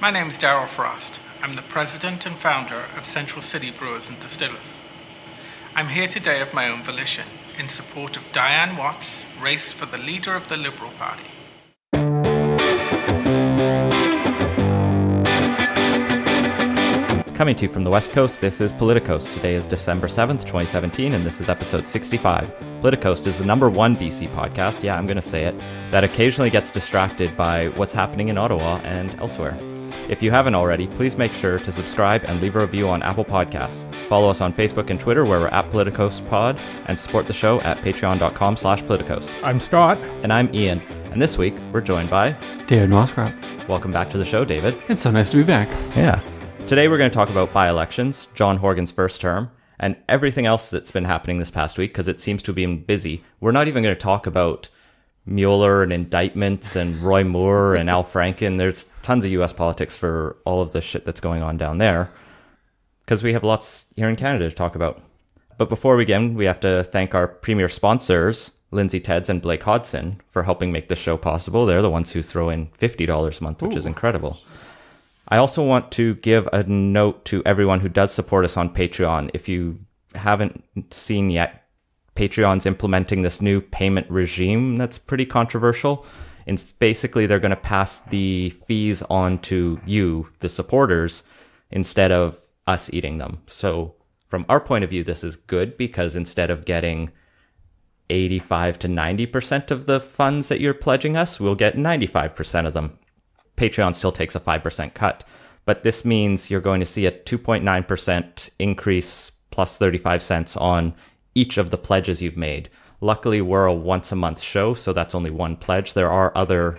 My name is Darryl Frost. I'm the president and founder of Central City Brewers and Distillers. I'm here today of my own volition in support of Diane Watt's race for the leader of the Liberal Party. Coming to you from the West Coast, this is Politicos. Today is December 7th, 2017, and this is episode 65. Politicos is the #1 BC podcast, yeah, I'm going to say it, that occasionally gets distracted by what's happening in Ottawa and elsewhere. If you haven't already, please make sure to subscribe and leave a review on Apple Podcasts. Follow us on Facebook and Twitter, where we're at PoliticosPod, and support the show at patreon.com/Politicos. I'm Scott. And I'm Ian. And this week, we're joined by David Moscrop. Welcome back to the show, David. It's so nice to be back. Yeah. Today we're going to talk about by-elections, John Horgan's first term, and everything else that's been happening this past week, because it seems to have been busy. We're not even going to talk about Mueller and indictments and Roy Moore and Al Franken. There's tons of US politics for all of the shit that's going on down there, because we have lots here in Canada to talk about. But before we begin, we have to thank our premier sponsors, Lindsay Teds and Blake Hodson, for helping make this show possible. They're the ones who throw in $50 a month, which is incredible. I also want to give a note to everyone who does support us on Patreon. If you haven't seen yet, Patreon's implementing this new payment regime that's pretty controversial. And basically, they're going to pass the fees on to you, the supporters, instead of us eating them. So from our point of view, this is good, because instead of getting 85 to 90% of the funds that you're pledging us, we'll get 95% of them. Patreon still takes a 5% cut, but this means you're going to see a 2.9% increase plus 35 cents on each of the pledges you've made. Luckily, we're a once a month show, so that's only one pledge. There are other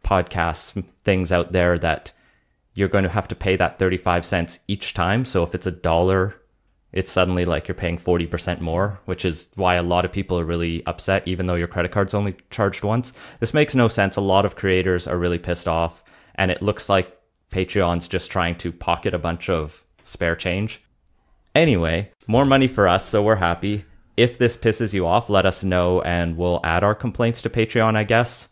podcasts, things out there that you're going to have to pay that 35 cents each time. So if it's $1, it's suddenly like you're paying 40% more, which is why a lot of people are really upset, even though your credit card's only charged once. This makes no sense. A lot of creators are really pissed off, and it looks like Patreon's just trying to pocket a bunch of spare change. Anyway, more money for us, so we're happy. If this pisses you off, let us know, and we'll add our complaints to Patreon, I guess.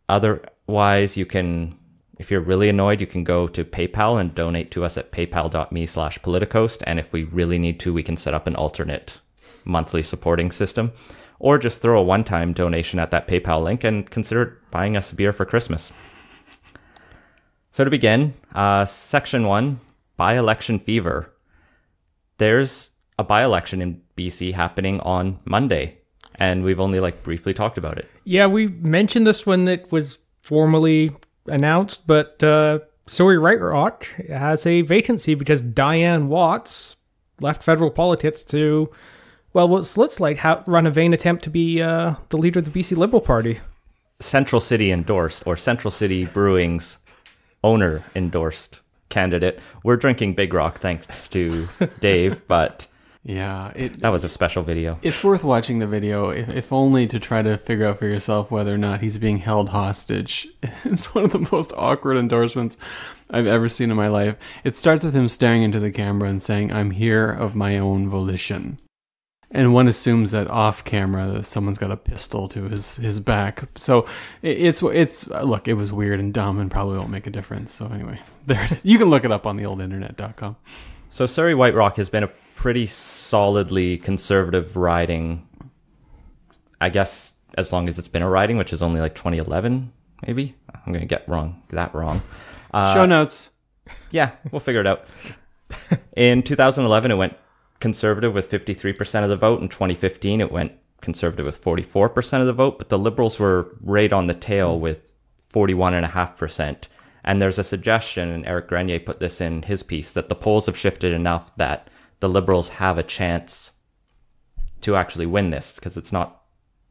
Otherwise, you can... If you're really annoyed, you can go to PayPal and donate to us at paypal.me/Politicos. And if we really need to, we can set up an alternate monthly supporting system, or just throw a one-time donation at that PayPal link and consider buying us a beer for Christmas. So to begin, Section 1, by-election fever. There's a by-election in BC happening on Monday, and we've only briefly talked about it. Yeah, we mentioned this when it was formally announced, but Surrey-White Rock has a vacancy because Diane Watts left federal politics to, well, what looks like run a vain attempt to be the leader of the BC Liberal Party. Central City endorsed, or Central City Brewing's owner endorsed candidate. We're drinking Big Rock thanks to Dave, but yeah, that was a special video. It's worth watching the video, if only to try to figure out for yourself whether or not he's being held hostage. It's one of the most awkward endorsements I've ever seen in my life. It starts with him staring into the camera and saying, "I'm here of my own volition." And one assumes that off camera that someone's got a pistol to his back. So it's look, it was weird and dumb and probably won't make a difference. So anyway, there it is. You can look it up on the old internet.com. So Surrey-White Rock has been a pretty solidly conservative riding, I guess, as long as it's been a riding, which is only 2011, maybe? I'm going to get that wrong. Show notes. Yeah, we'll figure it out. In 2011, it went conservative with 53% of the vote. In 2015, it went conservative with 44% of the vote, but the Liberals were right on the tail with 41.5%. And there's a suggestion, and Eric Grenier put this in his piece, that the polls have shifted enough that the Liberals have a chance to actually win this, because it's not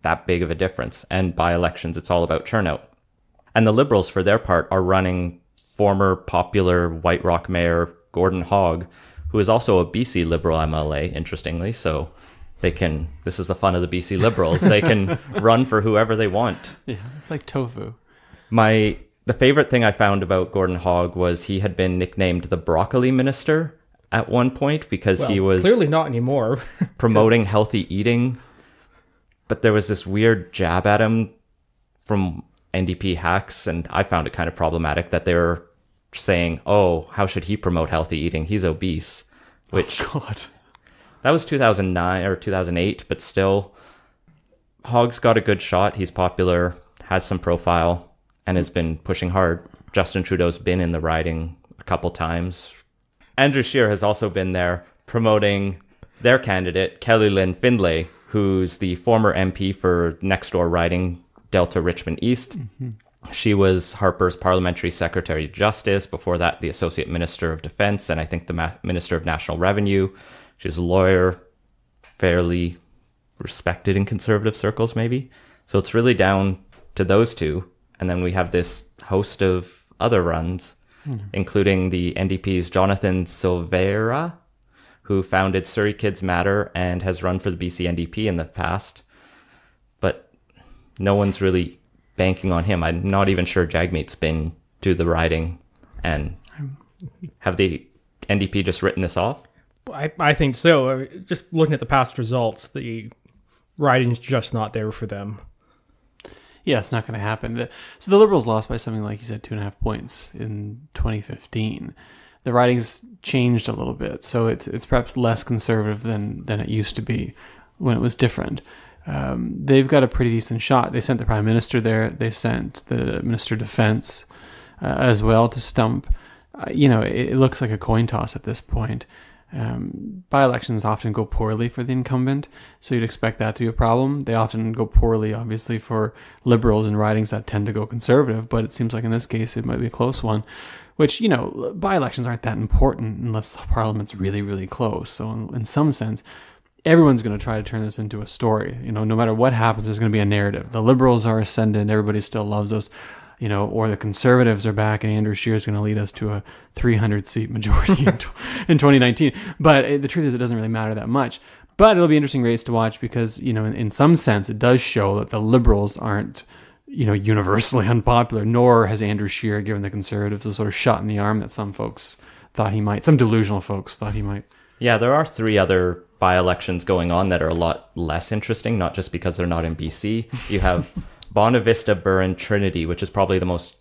that big of a difference. And by elections, it's all about turnout. And the Liberals, for their part, are running former popular White Rock Mayor Gordon Hogg, who is also a BC Liberal MLA, interestingly. So this is the fun of the BC Liberals. They can run for whoever they want. Yeah, it's like tofu. The favorite thing I found about Gordon Hogg was he had been nicknamed the broccoli minister at one point because he was clearly not anymore promoting healthy eating. But there was this weird jab at him from NDP hacks, and I found it kind of problematic that they were saying, oh, how should he promote healthy eating? He's obese, which God, that was 2009 or 2008, but still, Hog's got a good shot. He's popular, has some profile, and has been pushing hard. Justin Trudeau's been in the riding a couple times. Andrew Scheer has also been there promoting their candidate, Kelly Lynn Findlay, who's the former MP for next door riding, Delta Richmond East. She was Harper's Parliamentary Secretary of Justice. Before that, the Associate Minister of Defense, and I think the Minister of National Revenue. She's a lawyer, fairly respected in conservative circles, maybe. So it's really down to those two. And then we have this host of other runs, including the NDP's Jonathan Silveira, who founded Surrey Kids Matter and has run for the BC NDP in the past. But no one's really banking on him. I'm not even sure Jagmeet's been to the riding. And have the NDP just written this off? I think so. Just looking at the past results, the riding's just not there for them. yeah, it's not going to happen. So the Liberals lost by something like you said, 2.5 points in 2015. The riding's changed a little bit, so it's perhaps less conservative than it used to be when it was different. They've got a pretty decent shot. They sent the Prime Minister there. They sent the Minister of Defence as well to stump. It looks like a coin toss at this point. By-elections often go poorly for the incumbent, so you'd expect that to be a problem. They often go poorly, obviously, for Liberals in ridings that tend to go Conservative, but it seems like in this case it might be a close one, which, by-elections aren't that important unless the Parliament's really, really close. So in some sense, everyone's going to try to turn this into a story. No matter what happens, there's going to be a narrative. The Liberals are ascendant, everybody still loves us. Or the Conservatives are back and Andrew Scheer is going to lead us to a 300-seat majority in 2019. But the truth is it doesn't really matter that much. But it'll be an interesting race to watch because, in some sense, it does show that the Liberals aren't, universally unpopular, nor has Andrew Scheer given the Conservatives a sort of shot in the arm that some folks thought he might. Some delusional folks thought he might. Yeah, there are 3 other by-elections going on that are a lot less interesting, not just because they're not in BC. You have Bonavista, Burren, Trinity, which is probably the most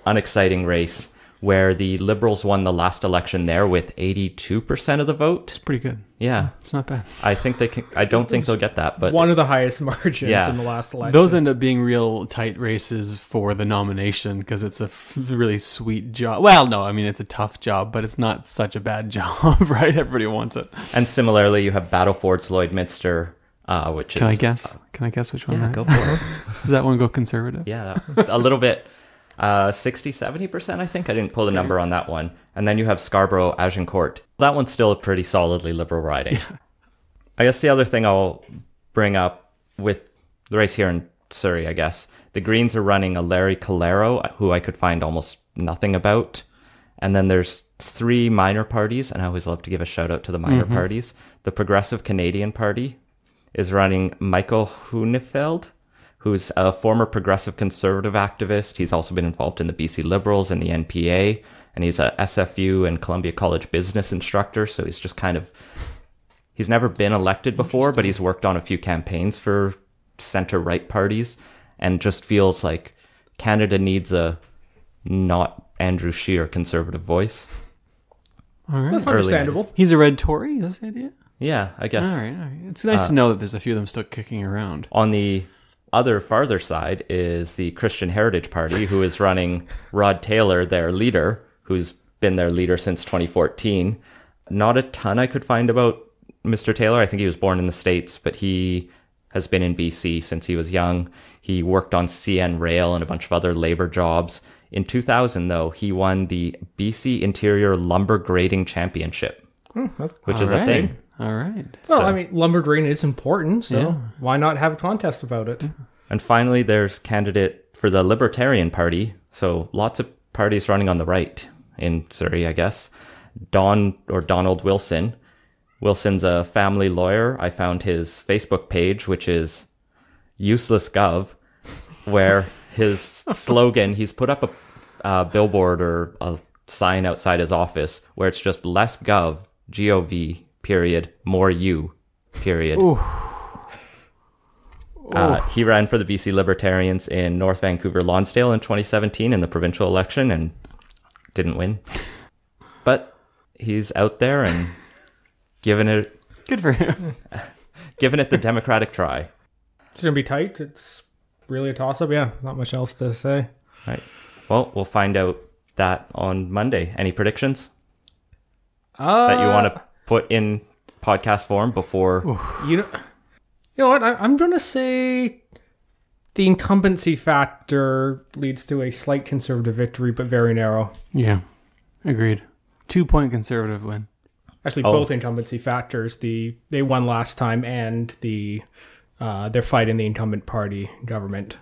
unexciting race, where the Liberals won the last election there with 82% of the vote. It's pretty good. Yeah. It's not bad. I think they can. I don't think they'll get that, but one of the highest margins in the last election. Those end up being real tight races for the nomination because it's a really sweet job. Well, no, I mean, it's a tough job, but it's not such a bad job, right? Everybody wants it. And similarly, you have Battlefords, Lloydminster, which Can I guess? Can I guess which one? Yeah, go for it. Does that one go Conservative? Yeah, a little bit. 60-70%, I think. I didn't pull the number on that one. And then you have Scarborough, Agincourt. That one's still a pretty solidly Liberal riding. Yeah. I guess the other thing I'll bring up with the race here in Surrey, I guess, the Greens are running a Larry Calero, who I could find almost nothing about. And then there's 3 minor parties, and I always love to give a shout out to the minor parties. The Progressive Canadian Party is running Michael Hunefeld, who's a former progressive conservative activist. He's also been involved in the BC Liberals and the NPA, and he's a SFU and Columbia College business instructor. So he's just he's never been elected before, but he's worked on a few campaigns for center-right parties and just feels like Canada needs a not Andrew Scheer conservative voice. All right. That's understandable. He's a red Tory, is the idea? Yeah, I guess. All right. It's nice to know that there's a few of them still kicking around. On the other farther side is the Christian Heritage Party, who is running Rod Taylor, their leader, who's been their leader since 2014. Not a ton I could find about Mr. Taylor. I think he was born in the States, but he has been in BC since he was young. He worked on CN Rail and a bunch of other labor jobs. In 2000, though, he won the BC Interior Lumber Grading Championship, which is a thing. All right. Well, lumber grading is important, so why not have a contest about it? And finally, there's candidate for the Libertarian Party. So lots of parties running on the right in Surrey, I guess. Donald Wilson. Wilson's a family lawyer. I found his Facebook page, which is Useless Gov, where his slogan, he's put up a billboard or a sign outside his office where it's just less gov, G-O-V, period, more you, period. Ooh. He ran for the BC Libertarians in North Vancouver Lonsdale in 2017 in the provincial election and didn't win. But he's out there and giving it... Good for him. Giving it the Democratic try. It's going to be tight. It's really a toss-up. Yeah, not much else to say. Right. Well, we'll find out that on Monday. Any predictions that you want to put in podcast form before? You know what? I'm going to say the incumbency factor leads to a slight conservative victory, but very narrow. Yeah, agreed. 2-point conservative win. Actually, both incumbency factors. They won last time, and they're fighting the incumbent party government.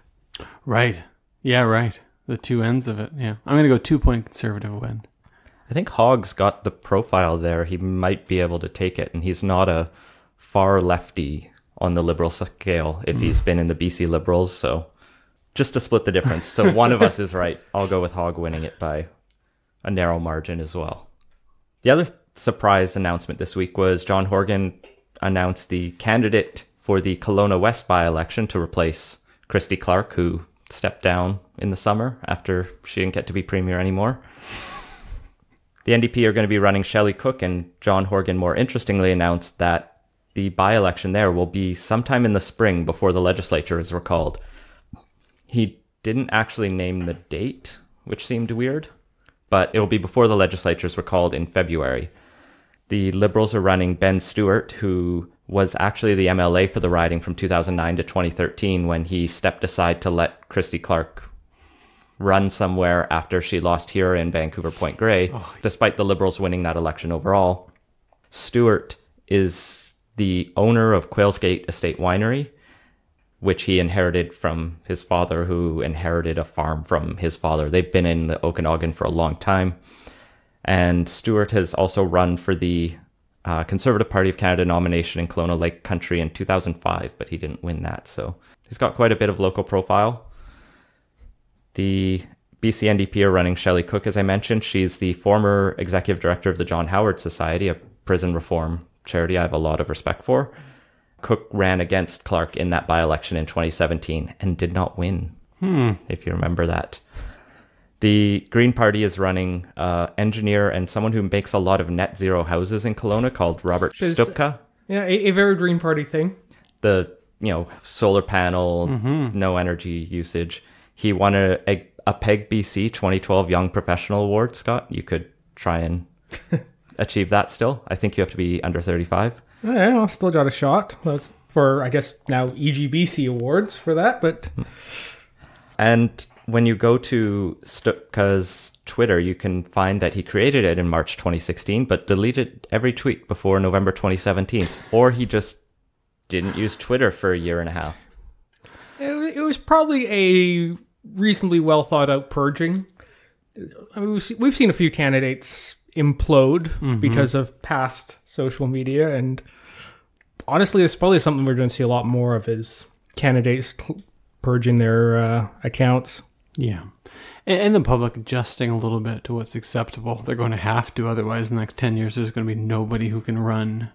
Right. Yeah, right. The two ends of it. Yeah. I'm going to go 2-point conservative win. I think Hogg's got the profile there. He might be able to take it, and he's not a far lefty on the Liberal scale if he's been in the BC Liberals. So just to split the difference. So one of us is right. I'll go with Hogg winning it by a narrow margin as well. The other surprise announcement this week was John Horgan announced the candidate for the Kelowna West by-election to replace Christy Clark, who stepped down in the summer after she didn't get to be premier anymore. The NDP are going to be running Shelley Cook, and John Horgan more interestingly announced that the by-election there will be sometime in the spring before the legislature is recalled. He didn't actually name the date, which seemed weird, but it'll be before the legislature is recalled in February. The Liberals are running Ben Stewart, who was actually the MLA for the riding from 2009 to 2013 when he stepped aside to let Christy Clark run somewhere after she lost here in Vancouver Point Grey, despite the Liberals winning that election overall. Stewart is the owner of Quailsgate Estate Winery, which he inherited from his father, who inherited a farm from his father. They've been in the Okanagan for a long time. And Stewart has also run for the Conservative Party of Canada nomination in Kelowna Lake Country in 2005, but he didn't win that. So he's got quite a bit of local profile. The BC NDP are running Shelley Cook, as I mentioned. She's the former executive director of the John Howard Society, a prison reform charity I have a lot of respect for. Cook ran against Clark in that by-election in 2017 and did not win, if you remember that. The Green Party is running engineer and someone who makes a lot of net zero houses in Kelowna called Robert Stupka. Yeah, a very Green Party thing. The, solar panel, no energy usage. He won a PEG BC 2012 Young Professional Award, Scott. You could try and achieve that still. I think you have to be under 35. Yeah, I'll still got a shot. That's for, I guess, now EGBC awards for that, but... And when you go to Stupka's Twitter, you can find that he created it in March 2016, but deleted every tweet before November 2017. Or he just didn't use Twitter for a year and a half. It was probably a reasonably well thought out purging. I mean, we've seen a few candidates implode because of past social media, and honestly, it's probably something we're going to see a lot more of, is candidates purging their accounts. Yeah. And the public adjusting a little bit to what's acceptable. They're going to have to, otherwise in the next 10 years there's going to be nobody who can run.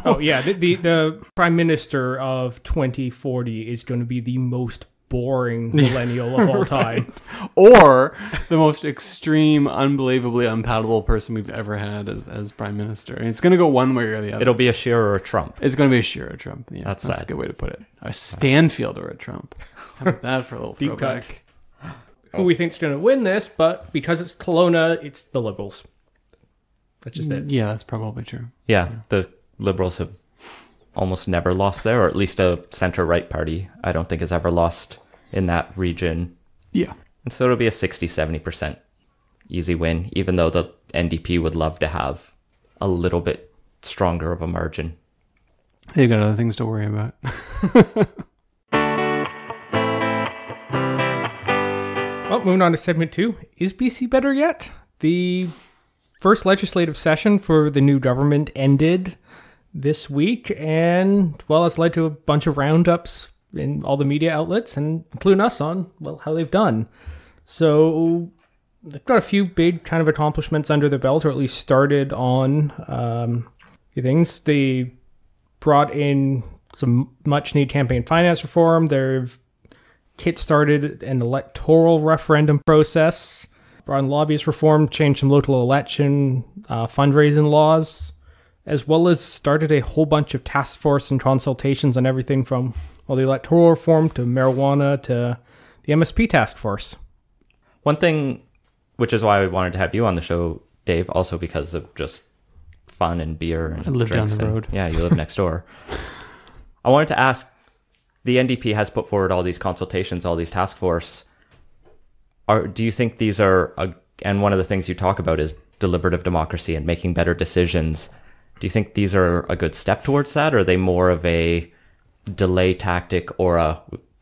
Oh yeah, the prime minister of 2040 is going to be the most boring millennial of all time. Right. Or the most extreme, unbelievably unpalatable person we've ever had as prime minister. And it's going to go one way or the other. It'll be a Scheer or a Trump. It's going to be a Scheer or a Trump. Yeah, that's a good way to put it. A Stanfield or a Trump. How about that for a little deep throwback? Who we think's going to win this, but because it's Kelowna, it's the Liberals. That's just it. Yeah, that's probably true. Yeah, the Liberals have almost never lost there, or at least a center-right party I don't think has ever lost in that region. Yeah. And so it'll be a 60-70% easy win, even though the NDP would love to have a little bit stronger of a margin. They've got other things to worry about. Well, moving on to segment 2. Is BC better yet? The first legislative session for the new government ended this week, and, well, it's led to a bunch of roundups in all the media outlets, and including us, on, well, how they've done. So they've got a few big kind of accomplishments under their belt, or at least started on things. They brought in some much-needed campaign finance reform. They've kick-started an electoral referendum process, brought in lobbyist reform, changed some local election fundraising laws, as well as started a whole bunch of task force and consultations on everything from the electoral reform to marijuana to the MSP task force. One thing, which is why we wanted to have you on the show, Dave, also because of just fun and beer and I live down drinks the road. Yeah, you live next door. I wanted to ask, the NDP has put forward all these consultations, all these task force. Do you think these are, and one of the things you talk about is deliberative democracy and making better decisions. Do you think these are a good step towards that, or are they more of a delay tactic or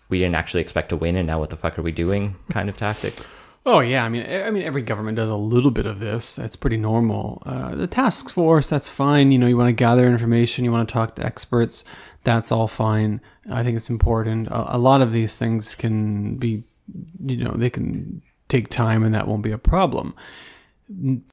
we didn't actually expect to win and now what the fuck are we doing kind of tactic? Oh yeah, I mean, every government does a little bit of this. That's pretty normal. The task force, that's fine. You want to gather information, you want to talk to experts. That's all fine. I think it's important. A lot of these things can be, they can take time, and that won't be a problem.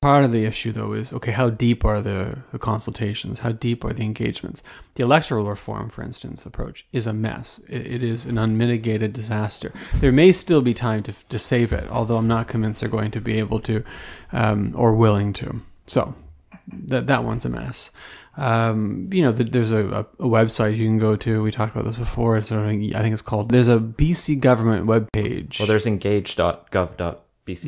Part of the issue, though, is, okay, how deep are the consultations? How deep are the engagements? The electoral reform, for instance, approach is a mess. It is an unmitigated disaster. There may still be time to save it, although I'm not convinced they're going to be able to or willing to. So that one's a mess. There's a website you can go to. We talked about this before. I think it's called, there's a BC government webpage. Well, there's engage.gov.bc.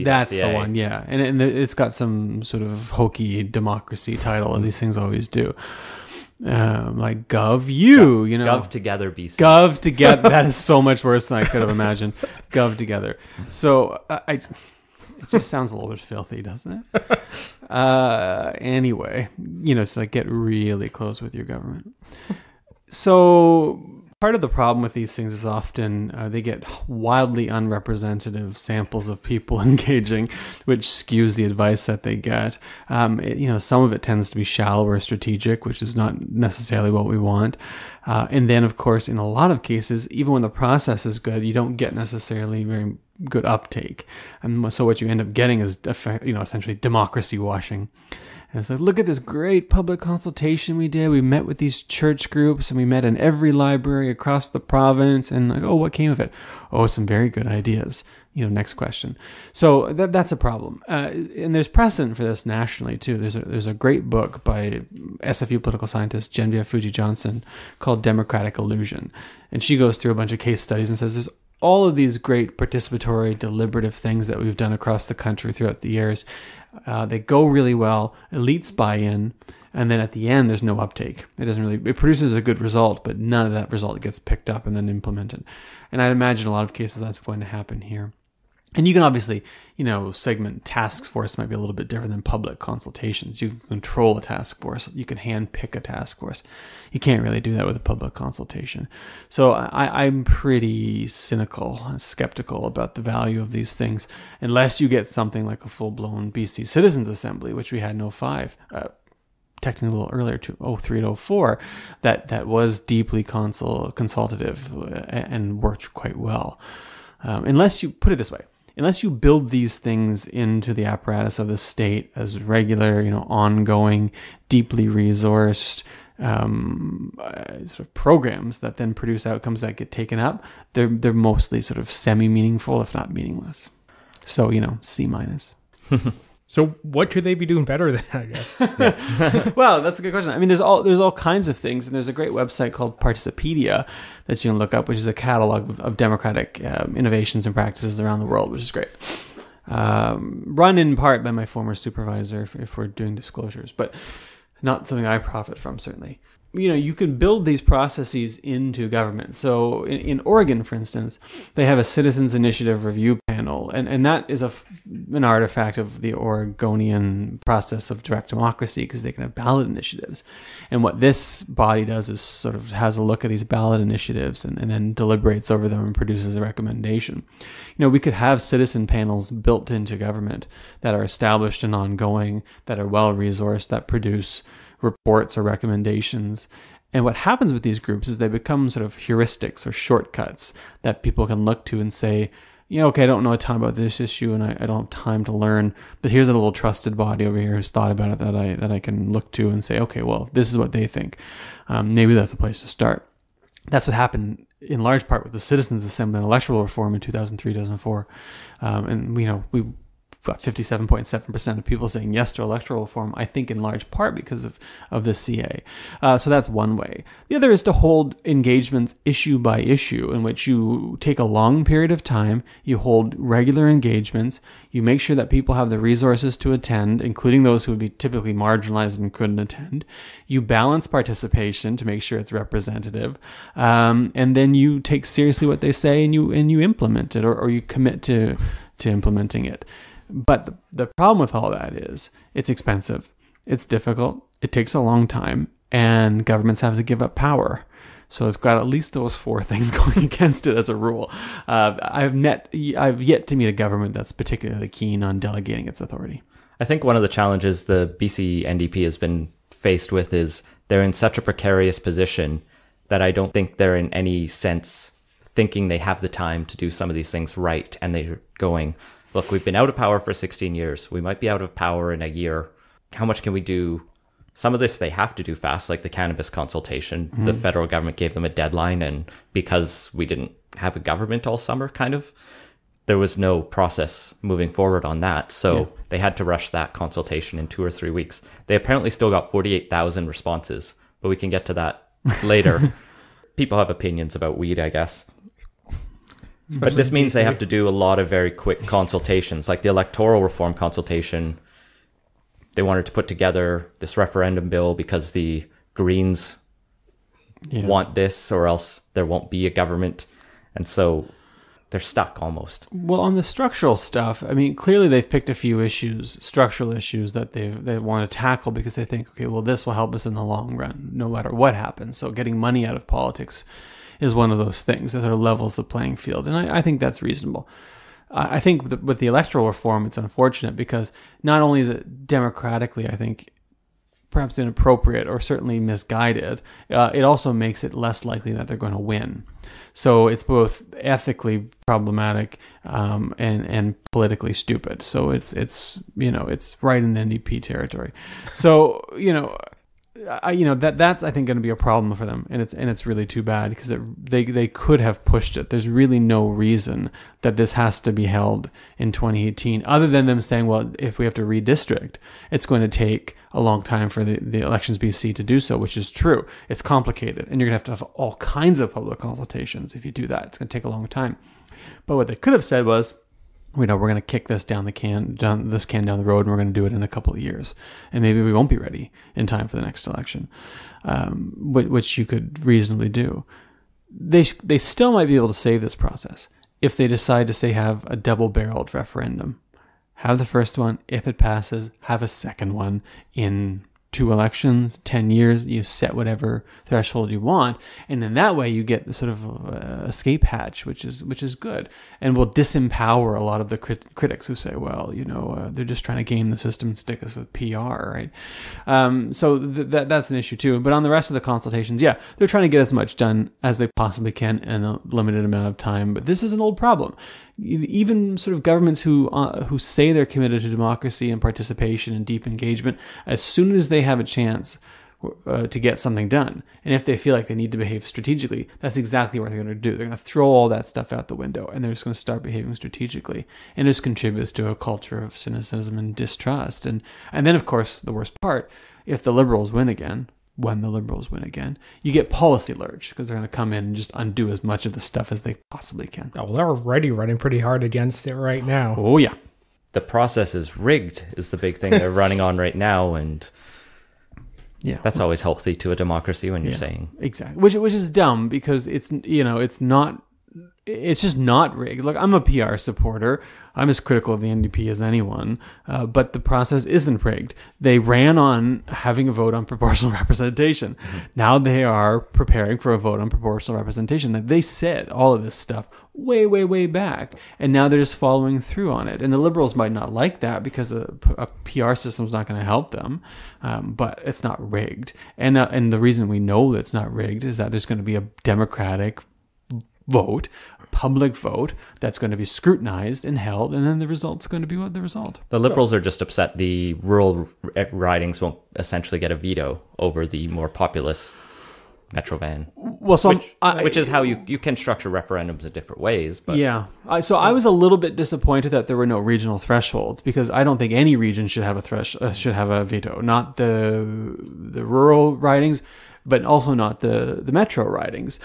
That's the one, yeah. And it's got some sort of hokey democracy title, and these things always do. Like GovU, Gov Together BC. Gov Together. That is so much worse than I could have imagined. Gov Together. So it just sounds a little bit filthy, doesn't it? Anyway, it's like get really close with your government. So part of the problem with these things is often they get wildly unrepresentative samples of people engaging, which skews the advice that they get. Some of it tends to be shallow or strategic, which is not necessarily what we want. And then, of course, in a lot of cases, even when the process is good, you don't get necessarily very good uptake. And so what you end up getting is, essentially democracy washing. And it's like, look at this great public consultation we did. We met with these church groups, and we met in every library across the province. And like, oh, what came of it? Oh, some very good ideas. Next question. So that's a problem. And there's precedent for this nationally too. There's a great book by SFU political scientist Genevieve Fuji-Johnson called Democratic Illusion. And she goes through a bunch of case studies and says there's all of these great participatory, deliberative things that we've done across the country throughout the years. They go really well. Elites buy in. And then at the end, there's no uptake. It produces a good result, but none of that result gets picked up and then implemented. And I'd imagine a lot of cases that's going to happen here. And you can obviously, segment task force might be a little bit different than public consultations. You can control a task force. You can hand pick a task force. You can't really do that with a public consultation. So I'm pretty cynical and skeptical about the value of these things, unless you get something like a full-blown BC Citizens Assembly, which we had in 05, technically a little earlier, to 03 to 04, that was deeply consultative and worked quite well. Unless you put it this way. Unless you build these things into the apparatus of the state as regular, ongoing, deeply resourced sort of programs that then produce outcomes that get taken up, they're mostly sort of semi-meaningful, if not meaningless. So, C-. So what could they be doing better than, I guess? Well, that's a good question. I mean, there's all kinds of things, and there's a great website called Participedia that you can look up, which is a catalog of democratic innovations and practices around the world, which is great. Run in part by my former supervisor, if we're doing disclosures, but not something I profit from, certainly. You can build these processes into government. So in Oregon, for instance, they have a citizens initiative review panel, and that is an artifact of the Oregonian process of direct democracy, because they can have ballot initiatives. And what this body does is sort of has a look at these ballot initiatives and then deliberates over them and produces a recommendation. We could have citizen panels built into government that are established and ongoing, that are well-resourced, that produce reports or recommendations. And what happens with these groups is they become sort of heuristics or shortcuts that people can look to and say, okay, I don't know a ton about this issue and I don't have time to learn, but here's a little trusted body over here who's thought about it that I can look to and say, okay, well, this is what they think. Maybe that's a place to start. That's what happened in large part with the Citizens' Assembly and electoral reform in 2003, 2004. And, we got 57.7% of people saying yes to electoral reform, I think in large part because of the CA. So that's one way. The other is to hold engagements issue by issue, in which you take a long period of time, you hold regular engagements, you make sure that people have the resources to attend, including those who would be typically marginalized and couldn't attend. You balance participation to make sure it's representative. And then you take seriously what they say and you implement it, or you commit to implementing it. But the problem with all that is it's expensive, it's difficult, it takes a long time, and governments have to give up power. So it's got at least those four things going against it as a rule. I've yet to meet a government that's particularly keen on delegating its authority. I think one of the challenges the BC NDP has been faced with is they're in such a precarious position that I don't think they're in any sense thinking they have the time to do some of these things right. And they're going, look, we've been out of power for 16 years. We might be out of power in a year. How much can we do? Some of this they have to do fast, like the cannabis consultation. Mm-hmm. The federal government gave them a deadline, and because we didn't have a government all summer, there was no process moving forward on that. So they had to rush that consultation in 2 or 3 weeks. They apparently still got 48,000 responses, but we can get to that later. People have opinions about weed, I guess. But this means they have to do a lot of very quick consultations, like the electoral reform consultation. They wanted to put together this referendum bill because the Greens want this, or else there won't be a government. And so they're stuck almost. Well, on the structural stuff, I mean, clearly they've picked a few structural issues that they want to tackle because they think, okay, well, this will help us in the long run, no matter what happens. So getting money out of politics is one of those things that sort of levels the playing field. And I think that's reasonable. I think with the electoral reform, it's unfortunate because not only is it democratically, I think, perhaps inappropriate or certainly misguided, it also makes it less likely that they're going to win. So it's both ethically problematic and politically stupid. So it's right in NDP territory. So that's I think going to be a problem for them, and it's really too bad because they could have pushed it. There's really no reason that this has to be held in 2018, other than them saying, well, if we have to redistrict, it's going to take a long time for the elections BC to do so, which is true. It's complicated, and you're going to have all kinds of public consultations if you do that. It's going to take a long time. But what they could have said was, we're going to kick this down the road, and we're going to do it in a couple of years, and maybe we won't be ready in time for the next election, which you could reasonably do. They still might be able to save this process if they decide to say have a double-barreled referendum. Have the first one. If it passes, have a second one in 2 elections, 10 years, you set whatever threshold you want. And in that way, you get the sort of escape hatch, which is good, and will disempower a lot of the critics who say, well, they're just trying to game the system and stick us with PR, right? So that's an issue too. But on the rest of the consultations, they're trying to get as much done as they possibly can in a limited amount of time. But this is an old problem. Even sort of governments who say they're committed to democracy and participation and deep engagement, as soon as they have a chance to get something done, and if they feel like they need to behave strategically, that's exactly what they're going to do. They're going to throw all that stuff out the window, and they're just going to start behaving strategically, and this contributes to a culture of cynicism and distrust. And then, of course, the worst part, if the Liberals win again, when the Liberals win again, you get policy lurch because they're going to come in and just undo as much of the stuff as they possibly can. Oh, well, they're already running pretty hard against it right now. Oh, yeah. The process is rigged is the big thing they're running on right now, and that's always healthy to a democracy when you're saying. Exactly. Which is dumb because it's just not rigged. Look, I'm a PR supporter. I'm as critical of the NDP as anyone, but the process isn't rigged. They ran on having a vote on proportional representation. Mm-hmm. Now they are preparing for a vote on proportional representation. They said all of this stuff way, way, way back, and now they're just following through on it. And the Liberals might not like that because a PR system is not going to help them, but it's not rigged. And the reason we know that it's not rigged is that there's going to be a democratic vote, public vote that's going to be scrutinized and held, and then the result's going to be what the result. The Liberals are just upset the rural ridings won't essentially get a veto over the more populous Metro van. Well, so which is how you can structure referendums in different ways. But yeah. I was a little bit disappointed that there were no regional thresholds, because I don't think any region should have a veto. Not the rural ridings, but also not the metro ridings.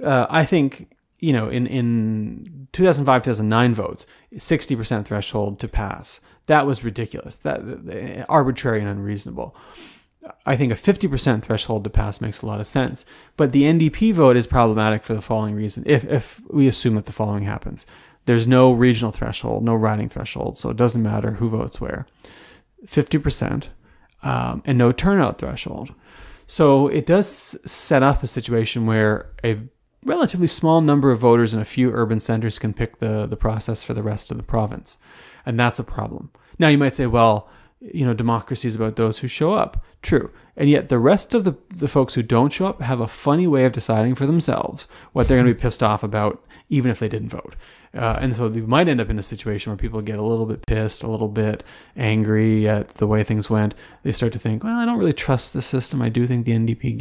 I think, in 2005, 2009 votes, 60% threshold to pass. That was ridiculous. That arbitrary and unreasonable. I think a 50% threshold to pass makes a lot of sense. But the NDP vote is problematic for the following reason. If we assume that the following happens. There's no regional threshold, no riding threshold, so it doesn't matter who votes where. 50%, and no turnout threshold. So it does set up a situation where a relatively small number of voters in a few urban centers can pick the process for the rest of the province. And that's a problem. Now you might say, well, democracy is about those who show up. True. And yet the rest of the folks who don't show up have a funny way of deciding for themselves what they're going to be pissed off about, even if they didn't vote. And so they might end up in a situation where people get a little bit pissed, a little bit angry at the way things went. They start to think, well, I don't really trust the system. I do think the NDP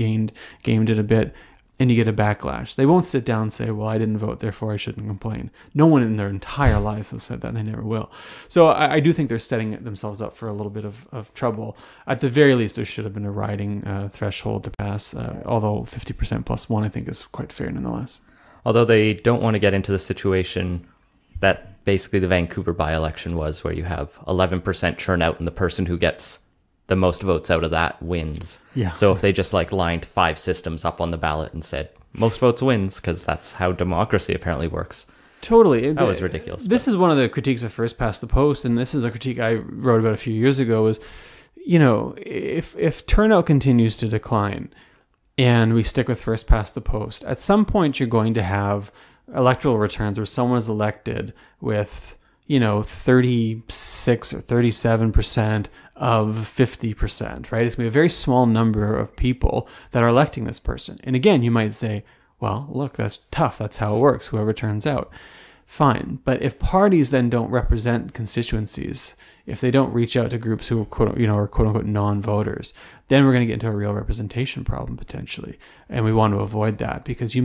gamed it a bit. And you get a backlash. They won't sit down and say, well, I didn't vote, therefore I shouldn't complain. No one in their entire lives has said that, and they never will. So I do think they're setting themselves up for a little bit of trouble. At the very least, there should have been a riding threshold to pass, although 50% plus one, I think, is quite fair nonetheless. Although they don't want to get into the situation that basically the Vancouver by-election was, where you have 11% turnout and the person who gets the most votes out of that wins. Yeah. So if they just lined 5 systems up on the ballot and said most votes wins, because that's how democracy apparently works. Totally. That was ridiculous. This is one of the critiques of First Past the Post, and this is a critique I wrote about a few years ago, was, if turnout continues to decline and we stick with First Past the Post, at some point you're going to have electoral returns where someone is elected with 36 or 37% of 50%, right? It's going to be a very small number of people that are electing this person. And again, you might say, well, look, that's tough. That's how it works. Whoever turns out. Fine. But if parties then don't represent constituencies, if they don't reach out to groups who are quote unquote non-voters, then we're going to get into a real representation problem potentially. And we want to avoid that, because you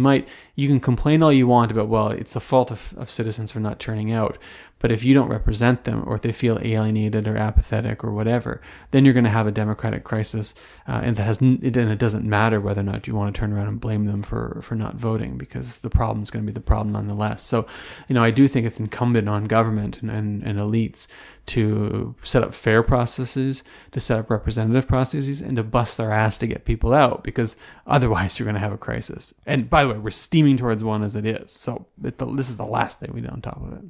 can complain all you want about, well, it's the fault of citizens for not turning out. But if you don't represent them, or if they feel alienated or apathetic or whatever, then you're going to have a democratic crisis. And it doesn't matter whether or not you want to turn around and blame them for not voting, because the problem is going to be the problem nonetheless. So, I do think it's incumbent on government and elites to set up fair processes, to set up representative processes, and to bust their ass to get people out, because otherwise you're going to have a crisis. And by the way, we're steaming towards one as it is. So this is the last thing we do on top of it.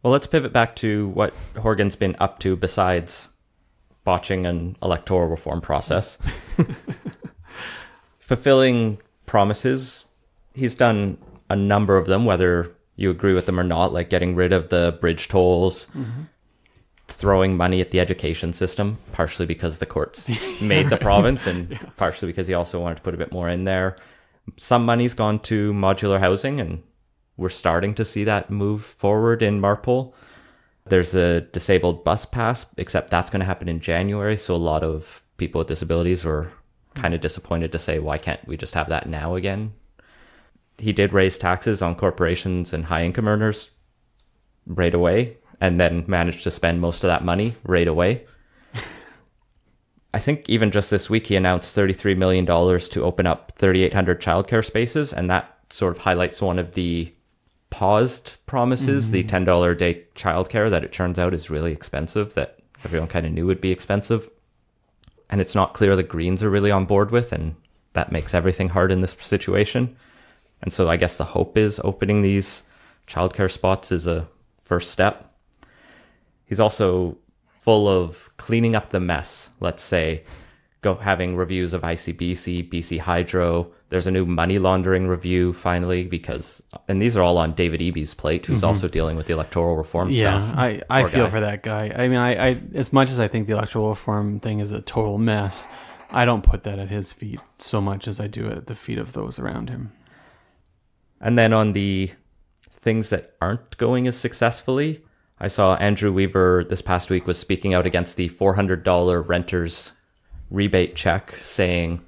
Well, let's pivot back to what Horgan's been up to besides botching an electoral reform process. Fulfilling promises. He's done a number of them, whether you agree with them or not, like getting rid of the bridge tolls, throwing money at the education system, partially because the courts made the province, and partially because he also wanted to put a bit more in there. Some money's gone to modular housing, and we're starting to see that move forward in Marpole. There's a disabled bus pass, except that's going to happen in January. So a lot of people with disabilities were kind of disappointed to say, why can't we just have that now again? He did raise taxes on corporations and high income earners right away, and then managed to spend most of that money right away. I think even just this week, he announced $33 million to open up 3,800 childcare spaces. And that sort of highlights one of the paused promises, the $10 a day childcare, that it turns out is really expensive, that everyone kind of knew would be expensive. And it's not clear the Greens are really on board with, and that makes everything hard in this situation. And so I guess the hope is opening these childcare spots is a first step. He's also full of cleaning up the mess, let's say, having reviews of ICBC, BC Hydro. There's a new money laundering review finally, and these are all on David Eby's plate, who's also dealing with the electoral reform stuff. Yeah, I feel for that guy. I mean, I as much as I think the electoral reform thing is a total mess, I don't put that at his feet so much as I do at the feet of those around him. And then on the things that aren't going as successfully, I saw Andrew Weaver this past week was speaking out against the $400 renters rebate check, saying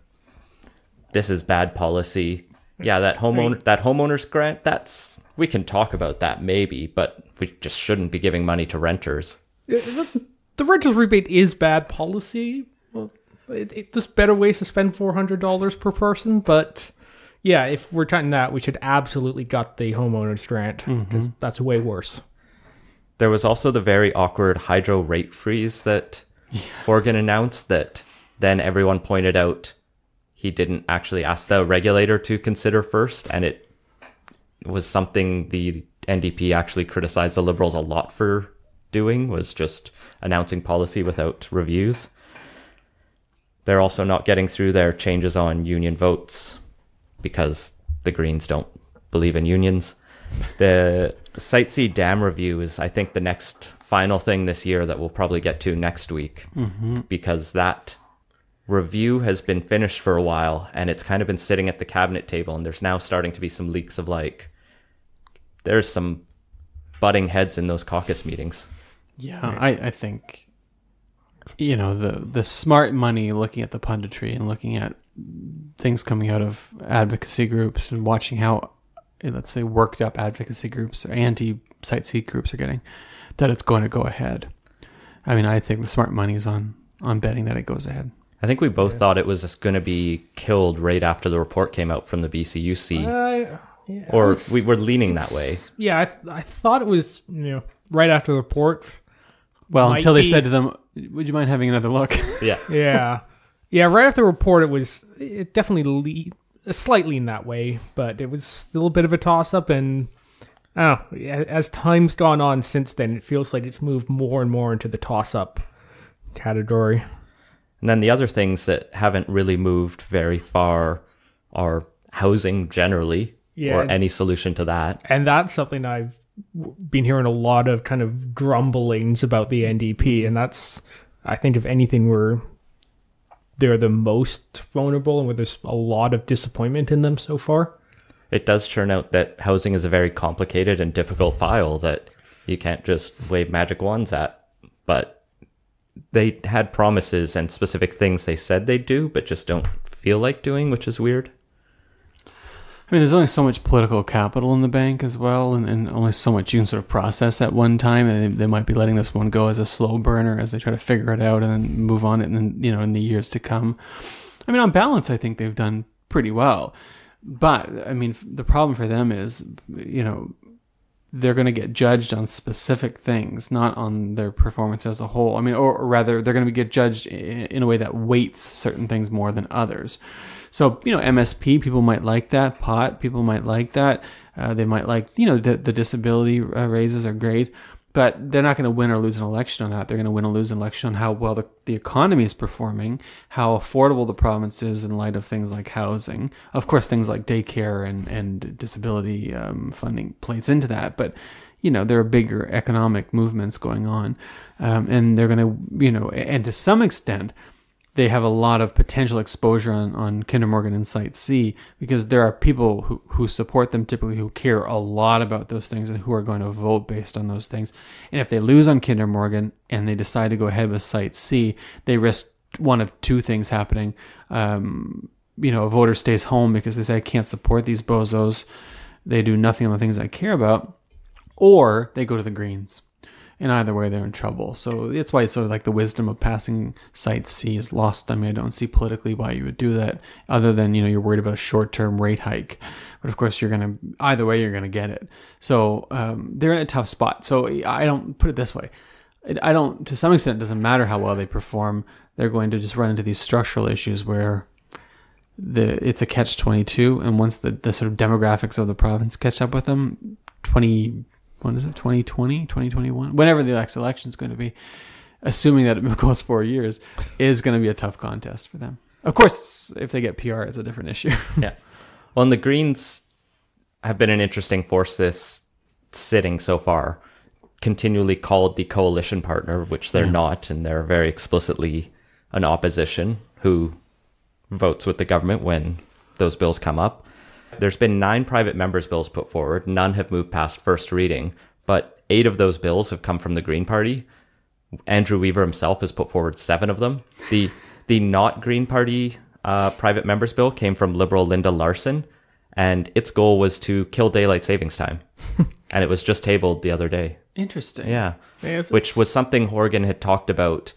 this is bad policy. Yeah, that homeowner's grant, we can talk about that maybe, but we just shouldn't be giving money to renters. The renter's rebate is bad policy. Well, there's better ways to spend $400 per person, but yeah, if we're talking that, we should absolutely gut the homeowner's grant, because that's way worse. There was also the very awkward hydro rate freeze that Horgan announced that then everyone pointed out he didn't actually ask the regulator to consider first, and it was something the NDP actually criticized the Liberals a lot for doing, was just announcing policy without reviews. They're also not getting through their changes on union votes because the Greens don't believe in unions. The Site C dam review is, I think, the next final thing this year that we'll probably get to next week, because that review has been finished for a while and it's kind of been sitting at the cabinet table, and there's now starting to be some leaks of there's some butting heads in those caucus meetings. Yeah, I think, the smart money, looking at the punditry and looking at things coming out of advocacy groups and watching how, let's say, worked up advocacy groups or anti-Site C groups are getting, that it's going to go ahead. I mean, I think the smart money is on betting that it goes ahead. I think we both thought it was just going to be killed right after the report came out from the BCUC. We were leaning that way. Yeah, I thought it was, right after the report. Well, until they said to them, would you mind having another look? Yeah. Yeah, right after the report, it definitely slightly in that way, but it was still a bit of a toss-up, and as time's gone on since then, it feels like it's moved more and more into the toss-up category. And then the other things that haven't really moved very far are housing generally, or any solution to that. And that's something I've been hearing a lot of kind of grumblings about the NDP, and that's, I think, if anything, they're the most vulnerable and where there's a lot of disappointment in them so far. It does turn out that housing is a very complicated and difficult file that you can't just wave magic wands at, but they had promises and specific things they said they'd do, but just don't feel like doing, which is weird. I mean, there's only so much political capital in the bank as well, and only so much you can sort of process at one time, and they might be letting this one go as a slow burner as they try to figure it out and then move on it, and then, in the years to come. I mean, on balance, I think they've done pretty well. But, I mean, the problem for them is, they're going to get judged on specific things, not on their performance as a whole. I mean, or rather, they're going to get judged in a way that weights certain things more than others. So, MSP, people might like that. POT, people might like that. They might like, the disability raises are great. But they're not going to win or lose an election on that. They're going to win or lose an election on how well the economy is performing, how affordable the province is in light of things like housing. Of course, things like daycare and disability funding plays into that. But, there are bigger economic movements going on. And they're going to, and to some extent, they have a lot of potential exposure on Kinder Morgan and Site C, because there are people who support them typically, who care a lot about those things and who are going to vote based on those things. And if they lose on Kinder Morgan and they decide to go ahead with Site C, they risk one of two things happening. A voter stays home because they say, I can't support these bozos. They do nothing on the things I care about. Or they go to the Greens. And either way, they're in trouble. So it's why it's sort of like the wisdom of passing Site C is lost. I mean, I don't see politically why you would do that, other than, you're worried about a short-term rate hike. But of course, either way, you're going to get it. So they're in a tough spot. So I don't put it this way. To some extent, it doesn't matter how well they perform. They're going to just run into these structural issues where it's a catch-22. And once the sort of demographics of the province catch up with them, 2020, 2021, whenever the next election is going to be, assuming that it goes 4 years, is going to be a tough contest for them. Of course, if they get PR, it's a different issue. Yeah. Well, and the Greens have been an interesting force this sitting so far, continually called the coalition partner, which they're not, and they're very explicitly an opposition who votes with the government when those bills come up. There's been 9 private members' bills put forward. None have moved past first reading, but 8 of those bills have come from the Green Party. Andrew Weaver himself has put forward 7 of them. The not Green Party private member's bill came from Liberal Linda Larson, and its goal was to kill daylight savings time. And it was just tabled the other day. Interesting. Yeah. Which was something Horgan had talked about.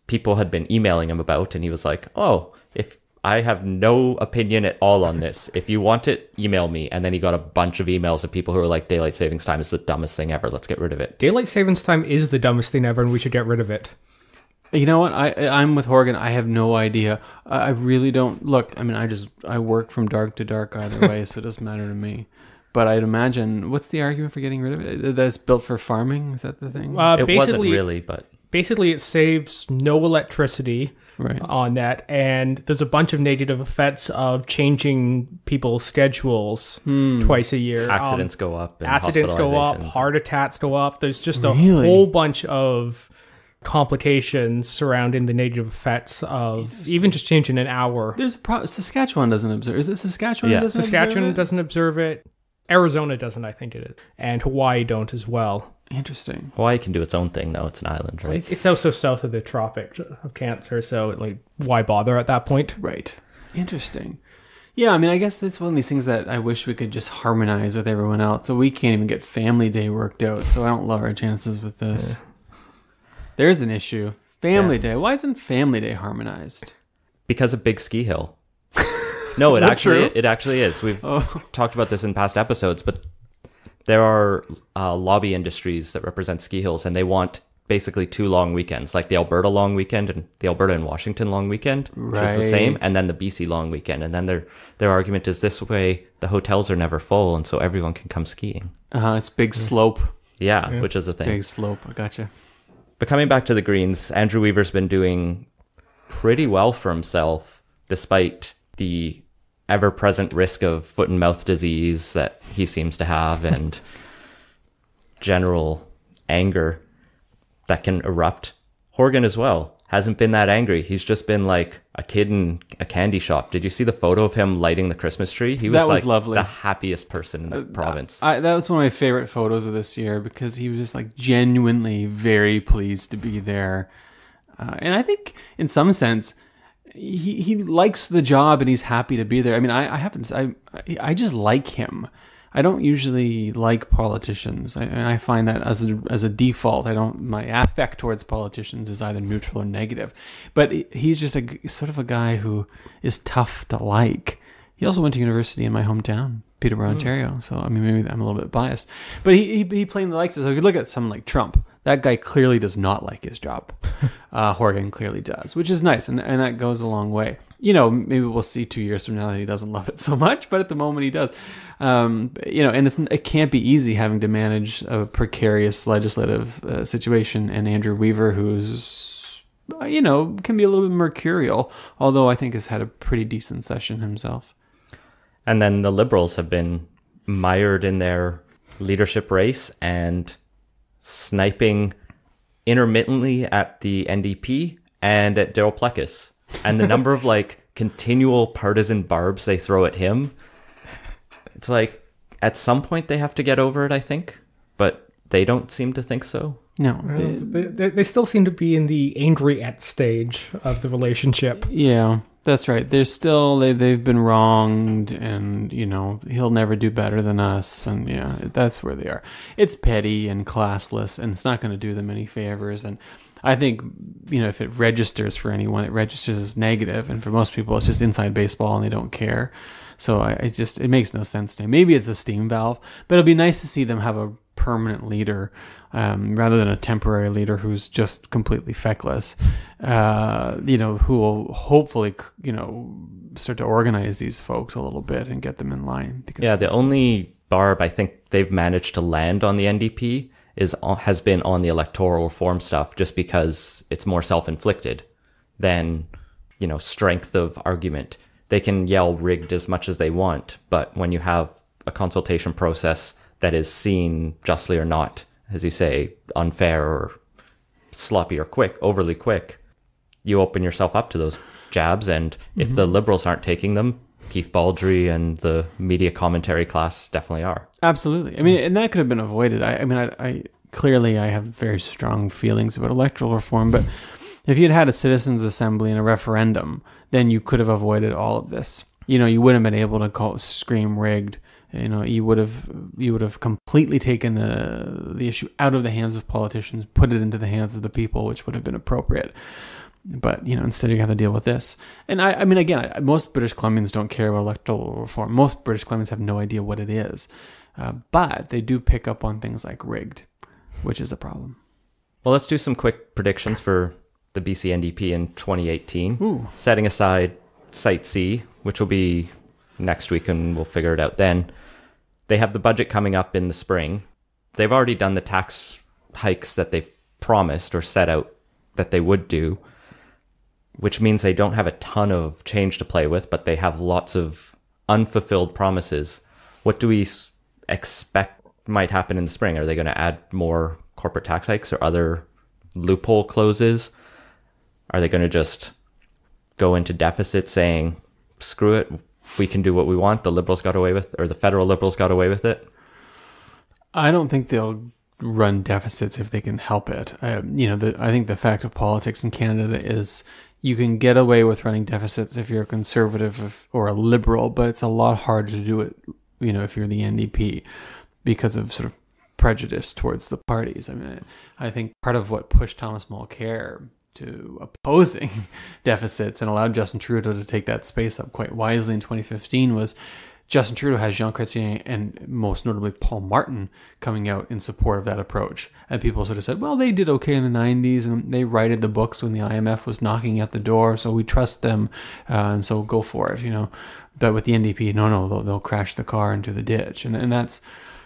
People had been emailing him about, and he was like, oh, if I have no opinion at all on this. If you want it, email me. And then he got a bunch of emails of people who were like, daylight savings time is the dumbest thing ever. Let's get rid of it. Daylight savings time is the dumbest thing ever, and we should get rid of it. You know what? I'm with Horgan. I have no idea. I really don't. Look, I mean, I work from dark to dark either way, so it doesn't matter to me. But I'd imagine, what's the argument for getting rid of it? That it's built for farming? Is that the thing? It wasn't really, but... Basically, it saves no electricity on that, and there's a bunch of negative effects of changing people's schedules twice a year. Accidents go up. And accidents go up, heart attacks go up. There's just a whole bunch of complications surrounding the negative effects of even just changing an hour. There's a problem. Saskatchewan doesn't observe. Is it Saskatchewan? Yeah. Saskatchewan doesn't observe it. Arizona doesn't, I think it is. And Hawaii don't as well. Interesting. Hawaii can do its own thing, though. It's an island, right? It's also south of the Tropic of Cancer, so like, why bother at that point? Right. Interesting. Yeah, I mean, I guess it's one of these things that I wish we could just harmonize with everyone else. So we can't even get Family Day worked out, so I don't love our chances with this. Yeah. There's an issue. Family Day. Why isn't Family Day harmonized? Because of Big Ski Hill. No, it actually is. We've talked about this in past episodes, but there are lobby industries that represent ski hills, and they want basically 2 long weekends, like the Alberta long weekend and the Alberta and Washington long weekend, which is the same, and then the BC long weekend. And then their argument is this way the hotels are never full, and so everyone can come skiing. It's big slope. Yeah, which is the thing. Big slope. I gotcha. But coming back to the Greens, Andrew Weaver's been doing pretty well for himself, despite the ever-present risk of foot and mouth disease that he seems to have and general anger that can erupt. Horgan as well hasn't been that angry. He's just been like a kid in a candy shop. Did you see the photo of him lighting the Christmas tree? He was like lovely. The happiest person in the province. That was one of my favorite photos of this year because he was just like genuinely very pleased to be there. And I think in some sense, he likes the job and he's happy to be there. I mean, I just like him. I don't usually like politicians. I find that as a default, my affect towards politicians is either neutral or negative. But he's just sort of a guy who is tough to like. He also went to university in my hometown, Peterborough, Ontario. So I mean, maybe I'm a little bit biased, but he plainly likes it. So if you look at someone like Trump, that guy clearly does not like his job. Horgan clearly does, which is nice, and that goes a long way. You know, maybe we'll see 2 years from now that he doesn't love it so much, but at the moment he does. And it can't be easy having to manage a precarious legislative situation. And Andrew Weaver, who's, can be a little bit mercurial, although I think has had a pretty decent session himself. And then the Liberals have been mired in their leadership race and sniping intermittently at the NDP and at Daryl Plekas. And the number of continual partisan barbs they throw at him, it's like at some point they have to get over it, I think, but they don't seem to think so. No, they still seem to be in the angry at stage of the relationship. Yeah, that's right. They're still they've been wronged, and he'll never do better than us, and yeah, that's where they are. It's petty and classless, and it's not going to do them any favors. And I think if it registers for anyone, it registers as negative, and for most people, it's just inside baseball, and they don't care. So it makes no sense to me. Maybe it's a steam valve, but it'll be nice to see them have a permanent leader rather than a temporary leader who's just completely feckless. Who will hopefully start to organize these folks a little bit and get them in line. Because the only barb I think they've managed to land on the NDP has been on the electoral reform stuff, just because it's more self-inflicted than strength of argument. They can yell rigged as much as they want, but when you have a consultation process that is seen justly or not, as you say, unfair or sloppy or overly quick, you open yourself up to those jabs. And if the Liberals aren't taking them, Keith Baldry and the media commentary class definitely are. Absolutely. I mean, and that could have been avoided. I clearly have very strong feelings about electoral reform, but If you'd had a citizens' assembly and a referendum, then you could have avoided all of this. You wouldn't have been able to scream rigged. You would have completely taken the issue out of the hands of politicians, put it into the hands of the people, which would have been appropriate. But, instead you have to deal with this. And I mean, again, most British Columbians don't care about electoral reform. Most British Columbians have no idea what it is. But they do pick up on things like rigged, which is a problem. Well, let's do some quick predictions for the BC NDP in 2018. Ooh. Setting aside Site C, which will be next week, and we'll figure it out then. They have the budget coming up in the spring. They've already done the tax hikes that they've promised or set out that they would do, which means they don't have a ton of change to play with, but they have lots of unfulfilled promises. What do we expect might happen in the spring? Are they going to add more corporate tax hikes or other loophole closes? Are they going to just go into deficit saying, screw it, we can do what we want, the Liberals got away with, or the federal Liberals got away with it? I don't think they'll run deficits if they can help it. I think the fact of politics in Canada is you can get away with running deficits if you're a conservative or a liberal, but it's a lot harder to do it, if you're the NDP, because of sort of prejudice towards the parties. I mean, I think part of what pushed Thomas Mulcair to opposing deficits and allowed Justin Trudeau to take that space up quite wisely in 2015 was Justin Trudeau has Jean Chrétien and most notably Paul Martin coming out in support of that approach. And people sort of said, well, they did okay in the 90s and they righted the books when the IMF was knocking at the door, so we trust them, and so go for it, But with the NDP, no, they'll crash the car into the ditch. And that's,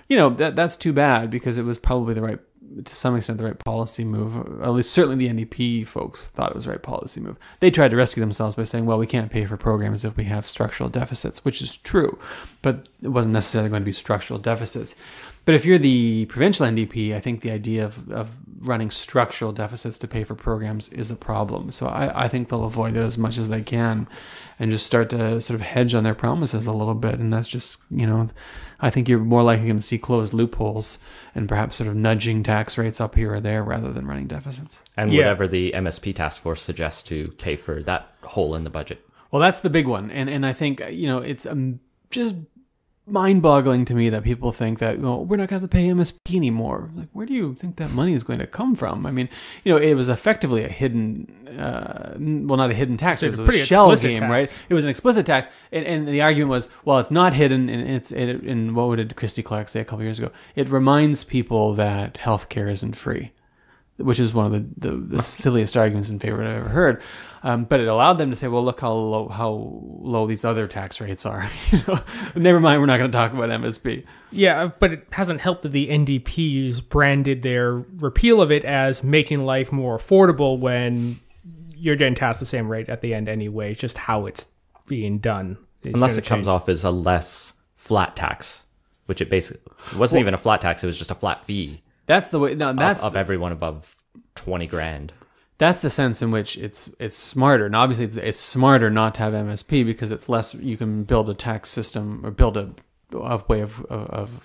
that's too bad, because it was probably to some extent the right policy move. At least certainly the NDP folks thought it was the right policy move. They tried to rescue themselves by saying, well, we can't pay for programs if we have structural deficits, which is true, but it wasn't necessarily going to be structural deficits. But if you're the provincial NDP, I think the idea of running structural deficits to pay for programs is a problem. So I think they'll avoid it as much as they can and just start to sort of hedge on their promises a little bit. And that's just, I think you're more likely going to see closed loopholes and perhaps sort of nudging tax rates up here or there rather than running deficits. And whatever the MSP task force suggests to pay for that hole in the budget. Well, that's the big one. And I think, it's just mind-boggling to me that people think that, we're not going to have to pay MSP anymore. Like, where do you think that money is going to come from? I mean, it was effectively a hidden, not a hidden tax, it was a shell game, tax. Right? It was an explicit tax, and the argument was, well, it's not hidden, and what did Christy Clark say a couple of years ago? It reminds people that healthcare isn't free, which is one of the silliest arguments in favor I've ever heard. But it allowed them to say, well, look how low these other tax rates are. Never mind, we're not going to talk about MSP. Yeah, but it hasn't helped that the NDPs branded their repeal of it as making life more affordable when you're getting taxed the same rate at the end anyway. It's just how it's being done. Unless it comes off as a less flat tax, which it basically wasn't even a flat tax. It was just a flat fee. That's the way. No, that's of everyone above 20 grand. That's the sense in which it's smarter, and obviously it's smarter not to have MSP because it's less. You can build a tax system or build a way of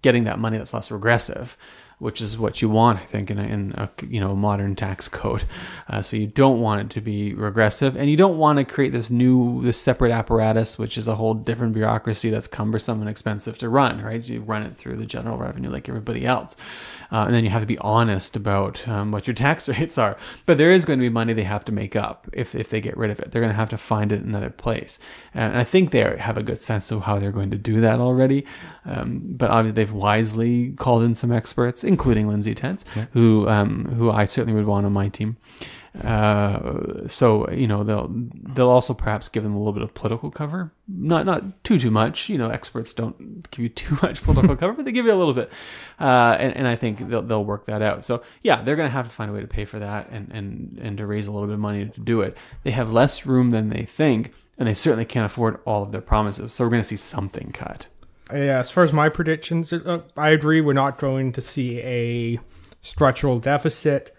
getting that money that's less regressive, which is what you want, I think, in a modern tax code. So you don't want it to be regressive, and you don't want to create this separate apparatus, which is a whole different bureaucracy that's cumbersome and expensive to run, right? So you run it through the general revenue like everybody else. And then you have to be honest about what your tax rates are. But there is going to be money they have to make up if they get rid of it. They're going to have to find it in another place. And I think they have a good sense of how they're going to do that already. But obviously they've wisely called in some experts, including Lindsay Tents, who I certainly would want on my team. So they'll also perhaps give them a little bit of political cover, not too much. Experts don't give you too much political cover, but they give you a little bit, and I think they'll work that out. So yeah, they're going to have to find a way to pay for that and to raise a little bit of money to do it. They have less room than they think, and they certainly can't afford all of their promises. So we're going to see something cut. Yeah, as far as my predictions, I agree. We're not going to see a structural deficit.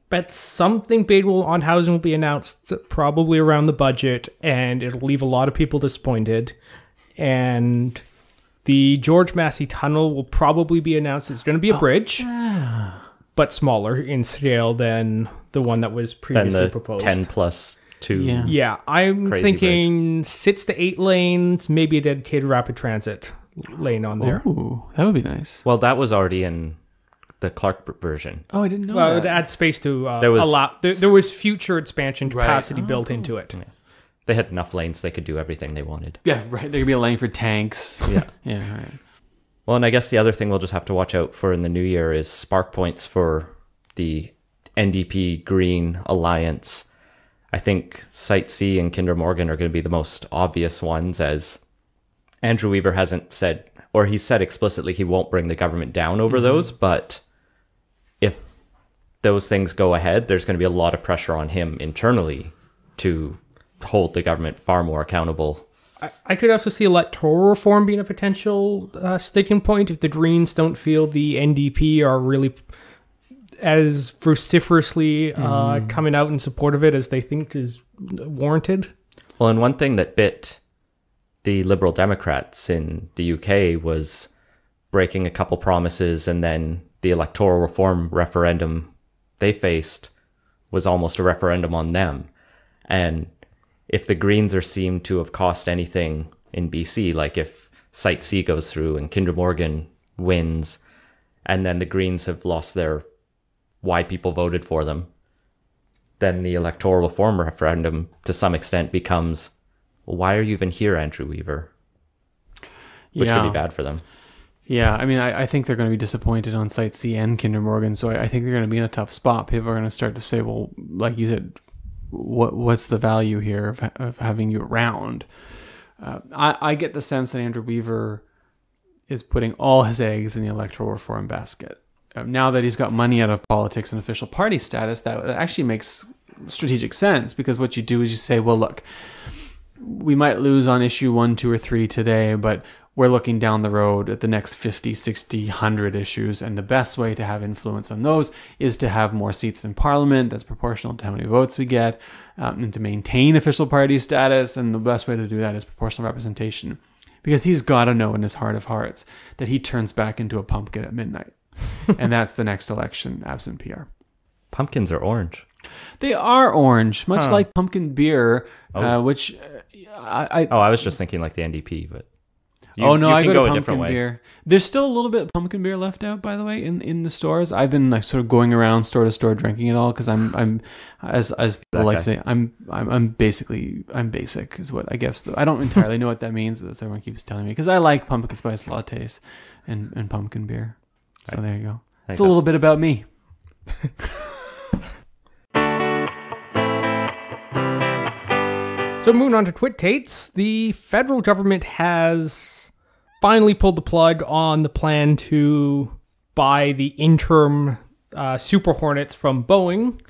Bet something big on housing will be announced probably around the budget, and it'll leave a lot of people disappointed. And the George Massey Tunnel will probably be announced. It's going to be a bridge, but smaller in scale than the one that was previously Then the proposed. 10+2. Yeah. Yeah, I'm Crazy thinking 6 to 8 lanes, maybe a dedicated rapid transit lane on there. Ooh, that would be nice. Well, that was already in the Clark version. Oh, I didn't know Well, that. to add space to There was- allow... There was future expansion Right. capacity built cool. into it. They had enough lanes, they could do everything they wanted. Yeah, right. There could be a lane for tanks. Yeah. Yeah, right. Well, and I guess the other thing we'll just have to watch out for in the new year is spark points for the NDP Green Alliance. I think Site C and Kinder Morgan are going to be the most obvious ones, as Andrew Weaver hasn't said, or he said explicitly he won't bring the government down over those, but if those things go ahead, there's going to be a lot of pressure on him internally to hold the government far more accountable. I could also see electoral reform being a potential sticking point if the Greens don't feel the NDP are really as vociferously coming out in support of it as they think is warranted. Well, and one thing that bit the Liberal Democrats in the UK was breaking a couple promises, and then the electoral reform referendum they faced was almost a referendum on them. And if the Greens are seen to have cost anything in BC, like if Site C goes through and Kinder Morgan wins, and then the Greens have lost their why people voted for them, then the electoral reform referendum to some extent becomes, well, why are you even here, Andrew Weaver? Which could be bad for them. Yeah, I mean, I think they're going to be disappointed on Site C and Kinder Morgan, so I think they're going to be in a tough spot. People are going to start to say, well, like you said, what's the value here of having you around? I get the sense that Andrew Weaver is putting all his eggs in the electoral reform basket. Now that he's got money out of politics and official party status, that actually makes strategic sense, because what you do is you say, well, look, we might lose on issue 1, 2, or 3 today, but we're looking down the road at the next 50, 60, 100 issues, and the best way to have influence on those is to have more seats in Parliament that's proportional to how many votes we get, and to maintain official party status, and the best way to do that is proportional representation. Because he's got to know in his heart of hearts that he turns back into a pumpkin at midnight. And that's the next election, absent PR. Pumpkins are orange. They are orange, much like pumpkin beer, which I was just thinking like the NDP, but I go to pumpkin beer. There's still a little bit of pumpkin beer left out, by the way, in the stores. I've been like sort of going around store to store drinking it all because I'm as people like to say, I'm basic is what I guess. I don't entirely know what that means, but that's what everyone keeps telling me, because I like pumpkin spice lattes and pumpkin beer. So there you go. It's a little bit about me. So moving on to Twit-Tates, the federal government has finally pulled the plug on the plan to buy the interim Super Hornets from Boeing,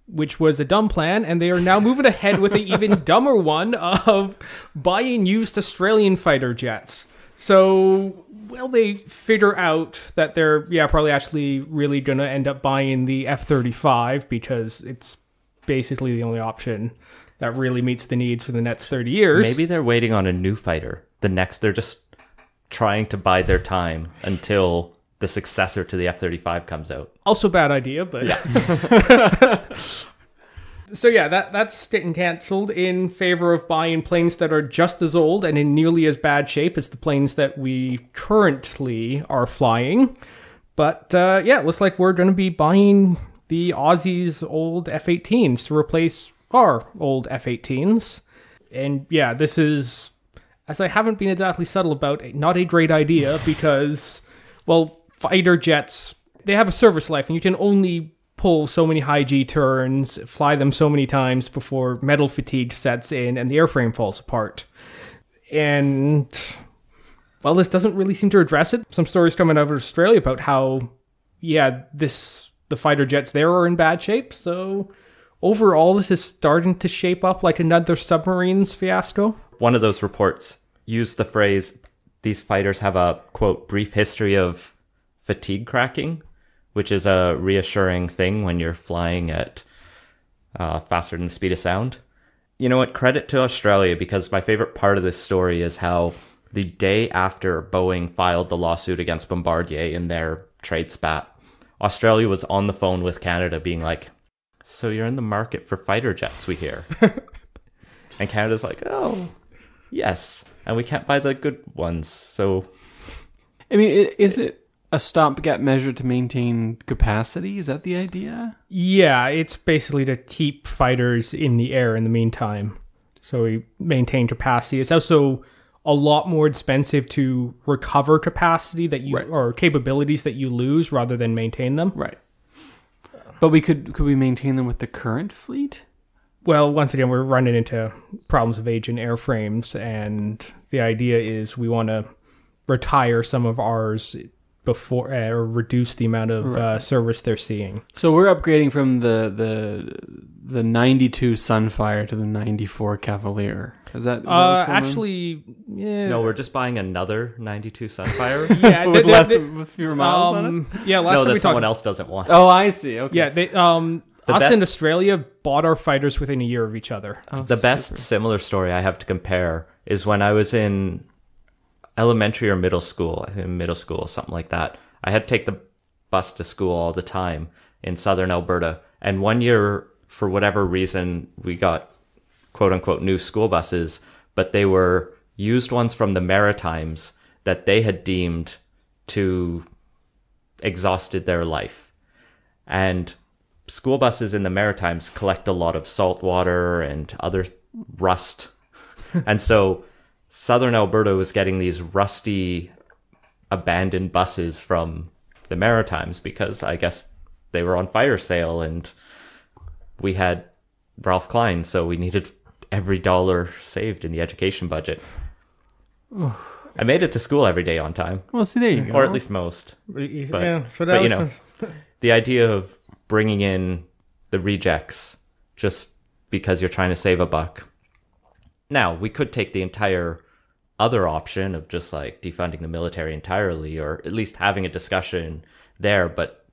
which was a dumb plan, and they are now moving ahead with an even dumber one of buying used Australian fighter jets. So will they figure out that they're probably actually really going to end up buying the F-35, because it's basically the only option that really meets the needs for the next 30 years. Maybe they're waiting on a new fighter. They're just trying to bide their time until the successor to the F-35 comes out. Also bad idea, but... Yeah. So yeah, that's getting cancelled in favor of buying planes that are just as old and in nearly as bad shape as the planes that we currently are flying. But it looks like we're going to be buying the Aussies' old F-18s to replace our old F-18s. And yeah, this is, as I haven't been exactly subtle about, not a great idea, because, well, fighter jets, they have a service life, and you can only pull so many high G turns, fly them so many times before metal fatigue sets in and the airframe falls apart. And, well, this doesn't really seem to address it. Some stories coming out of Australia about how, the fighter jets there are in bad shape. So overall, this is starting to shape up like another submarines fiasco. One of those reports used the phrase, these fighters have a, quote, brief history of fatigue cracking, which is a reassuring thing when you're flying at faster than the speed of sound. You know what? Credit to Australia, because my favorite part of this story is how the day after Boeing filed the lawsuit against Bombardier in their trade spat Australia was on the phone with Canada being like, so you're in the market for fighter jets, we hear. And Canada's like, oh, yes. And we can't buy the good ones, so... I mean, is it a stopgap measure to maintain capacity? Is that the idea? Yeah, it's basically to keep fighters in the air in the meantime. So we maintain capacity. It's also a lot more expensive to recover capacity that you or capabilities that you lose rather than maintain them. Right. But could we maintain them with the current fleet? Well, once again, we're running into problems of aging airframes, and the idea is we want to retire some of ours before or reduce the amount of service they're seeing. So we're upgrading from the 92 Sunfire to the 94 Cavalier. Is that what's going actually? Yeah. No, we're just buying another 92 Sunfire. Yeah, with fewer miles on it. Yeah, last No, time that someone else doesn't want. Oh, I see. Okay. Yeah, they us in Australia bought our fighters within a year of each other. Oh, The best similar story I have to compare is when I was in elementary or middle school, I think middle school, something like that. I had to take the bus to school all the time in southern Alberta. And one year, for whatever reason, we got quote unquote new school buses, but they were used ones from the Maritimes that they had deemed to exhausted their life. And school buses in the Maritimes collect a lot of salt water and other rust. And so southern Alberta was getting these rusty, abandoned buses from the Maritimes because I guess they were on fire sale and we had Ralph Klein, so we needed every dollar saved in the education budget. I made it to school every day on time. Well, see, there you go. Or at least most. But you know, the idea of bringing in the rejects just because you're trying to save a buck. Now, we could take the entire other option of just like defunding the military entirely, or at least having a discussion there, but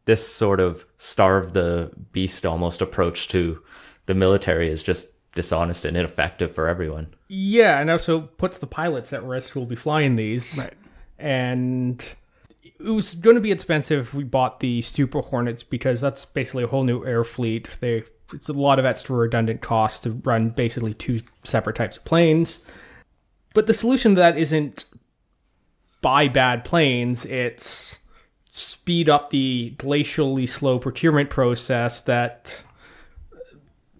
this sort of starve the beast almost approach to the military is just dishonest and ineffective for everyone. Yeah, and also puts the pilots at risk who will be flying these. Right. And it was going to be expensive if we bought the Super Hornets because that's basically a whole new air fleet. It's a lot of extra redundant costs to run basically two separate types of planes. But the solution to that isn't buy bad planes, it's speed up the glacially slow procurement process that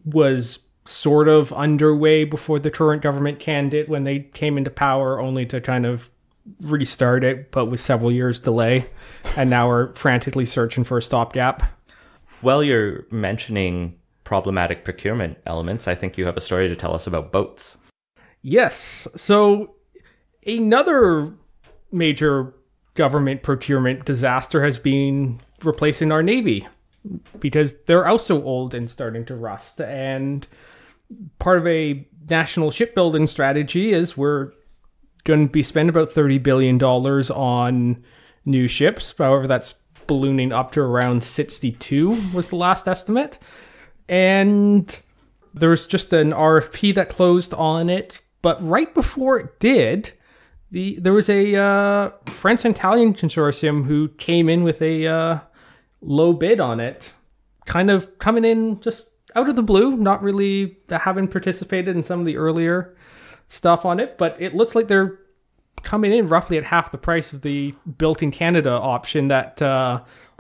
was sort of underway before the current government canned it when they came into power, only to kind of restart it, but with several years delay. And now we're frantically searching for a stopgap. Well, you're mentioning problematic procurement elements. I think you have a story to tell us about boats. Yes. So another major government procurement disaster has been replacing our Navy because they're also old and starting to rust. And part of a national shipbuilding strategy is we're going to be spending about $30 billion on new ships. However, that's ballooning up to around 62 was the last estimate. And there was just an RFP that closed on it. But right before it did, there was a French and Italian consortium who came in with a low bid on it, kind of coming in just out of the blue, not really having participated in some of the earlier stuff on it, but it looks like they're coming in roughly at half the price of the built-in Canada option that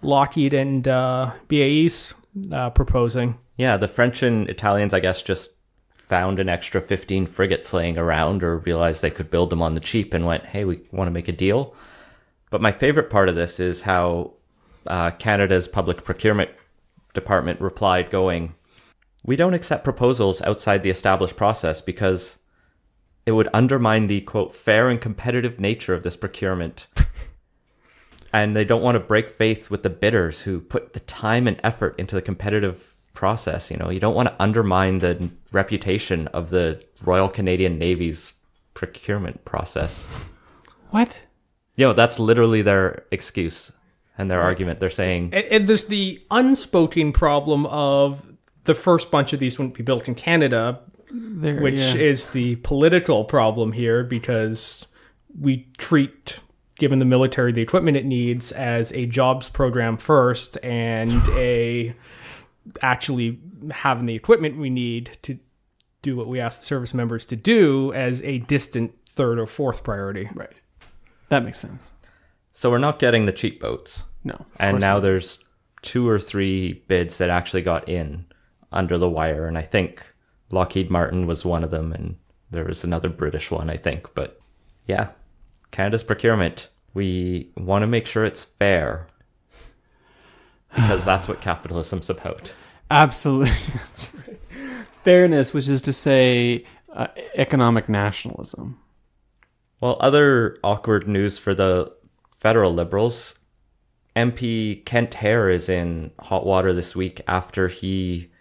Lockheed and BAE's proposing. Yeah, the French and Italians, I guess, just found an extra 15 frigates laying around or realized they could build them on the cheap and went, hey, we want to make a deal. But my favorite part of this is how Canada's public procurement department replied going, we don't accept proposals outside the established process because it would undermine the, quote, fair and competitive nature of this procurement. And they don't want to break faith with the bidders who put the time and effort into the competitive process. You know, you don't want to undermine the reputation of the Royal Canadian Navy's procurement process. What? You know, that's literally their excuse and their argument. They're saying... And there's the unspoken problem of the first bunch of these wouldn't be built in Canada, which is the political problem here because we treat given the military the equipment it needs as a jobs program first, and actually having the equipment we need to do what we ask the service members to do as a distant third or fourth priority. Right. That makes sense. So we're not getting the cheap boats. No. And now there's 2 or 3 bids that actually got in under the wire. And I think Lockheed Martin was one of them. And there was another British one, I think. But yeah, Canada's procurement. We want to make sure it's fair. Because that's what capitalism's about. Absolutely. That's right. Fairness, which is to say economic nationalism. Well, other awkward news for the federal Liberals. MP Kent Hare is in hot water this week after he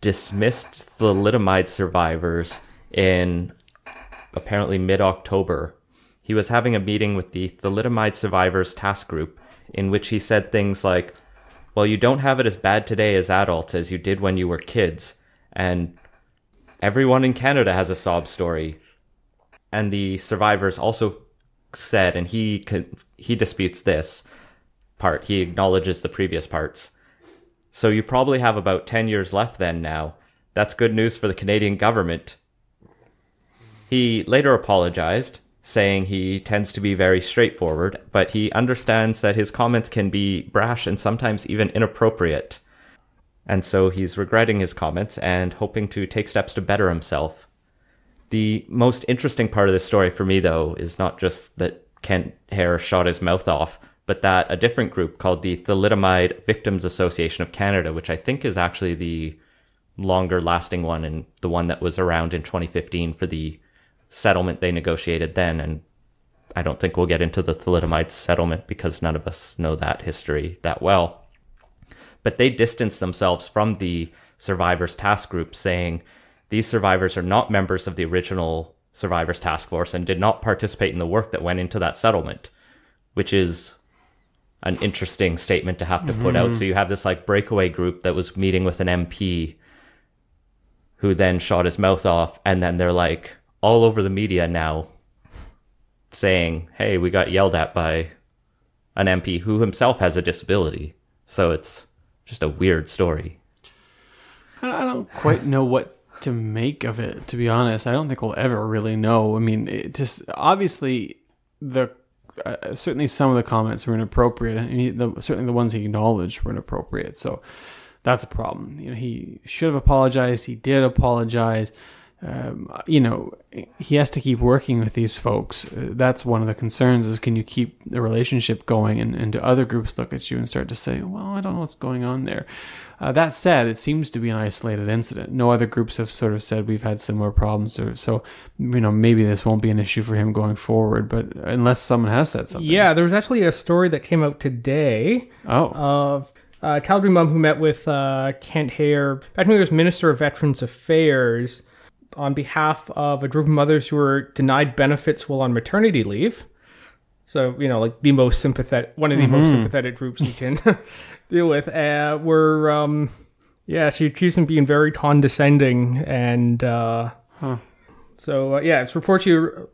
dismissed thalidomide survivors in apparently mid-October. He was having a meeting with the thalidomide survivors task group in which he said things like, well, you don't have it as bad today as adults as you did when you were kids. And everyone in Canada has a sob story. And the survivors also said, and he disputes this part, he acknowledges the previous parts. So you probably have about 10 years left then now. That's good news for the Canadian government. He later apologized, saying he tends to be very straightforward, but he understands that his comments can be brash and sometimes even inappropriate. And so he's regretting his comments and hoping to take steps to better himself. The most interesting part of this story for me, though, is not just that Kent Hare shot his mouth off, but that a different group called the Thalidomide Victims Association of Canada, which I think is actually the longer lasting one and the one that was around in 2015 for the settlement they negotiated then. And I don't think we'll get into the thalidomide settlement because none of us know that history that well. But they distanced themselves from the survivors task group, saying these survivors are not members of the original survivors task force and did not participate in the work that went into that settlement, which is an interesting statement to have to put out. So you have this like breakaway group that was meeting with an MP who then shot his mouth off, and then they're like all over the media now saying, hey, we got yelled at by an MP who himself has a disability. So it's just a weird story. I don't quite know what to make of it, to be honest. I don't think we'll ever really know. I mean, it just obviously certainly some of the comments were inappropriate. I mean, certainly the ones he acknowledged were inappropriate. So that's a problem. You know, he should have apologized. He did apologize. You know, he has to keep working with these folks. That's one of the concerns, is can you keep the relationship going, and do other groups look at you and start to say, well, I don't know what's going on there. That said, it seems to be an isolated incident. No other groups have sort of said we've had similar problems, so you know, maybe this won't be an issue for him going forward, but unless someone has said something. Yeah, there was actually a story that came out today of a Calgary mom who met with Kent Hare, back when he was Minister of Veterans Affairs, on behalf of a group of mothers who were denied benefits while on maternity leave. So, you know, like the most sympathetic, one of the most sympathetic groups you can deal with, she accused him of being very condescending. And it's reports you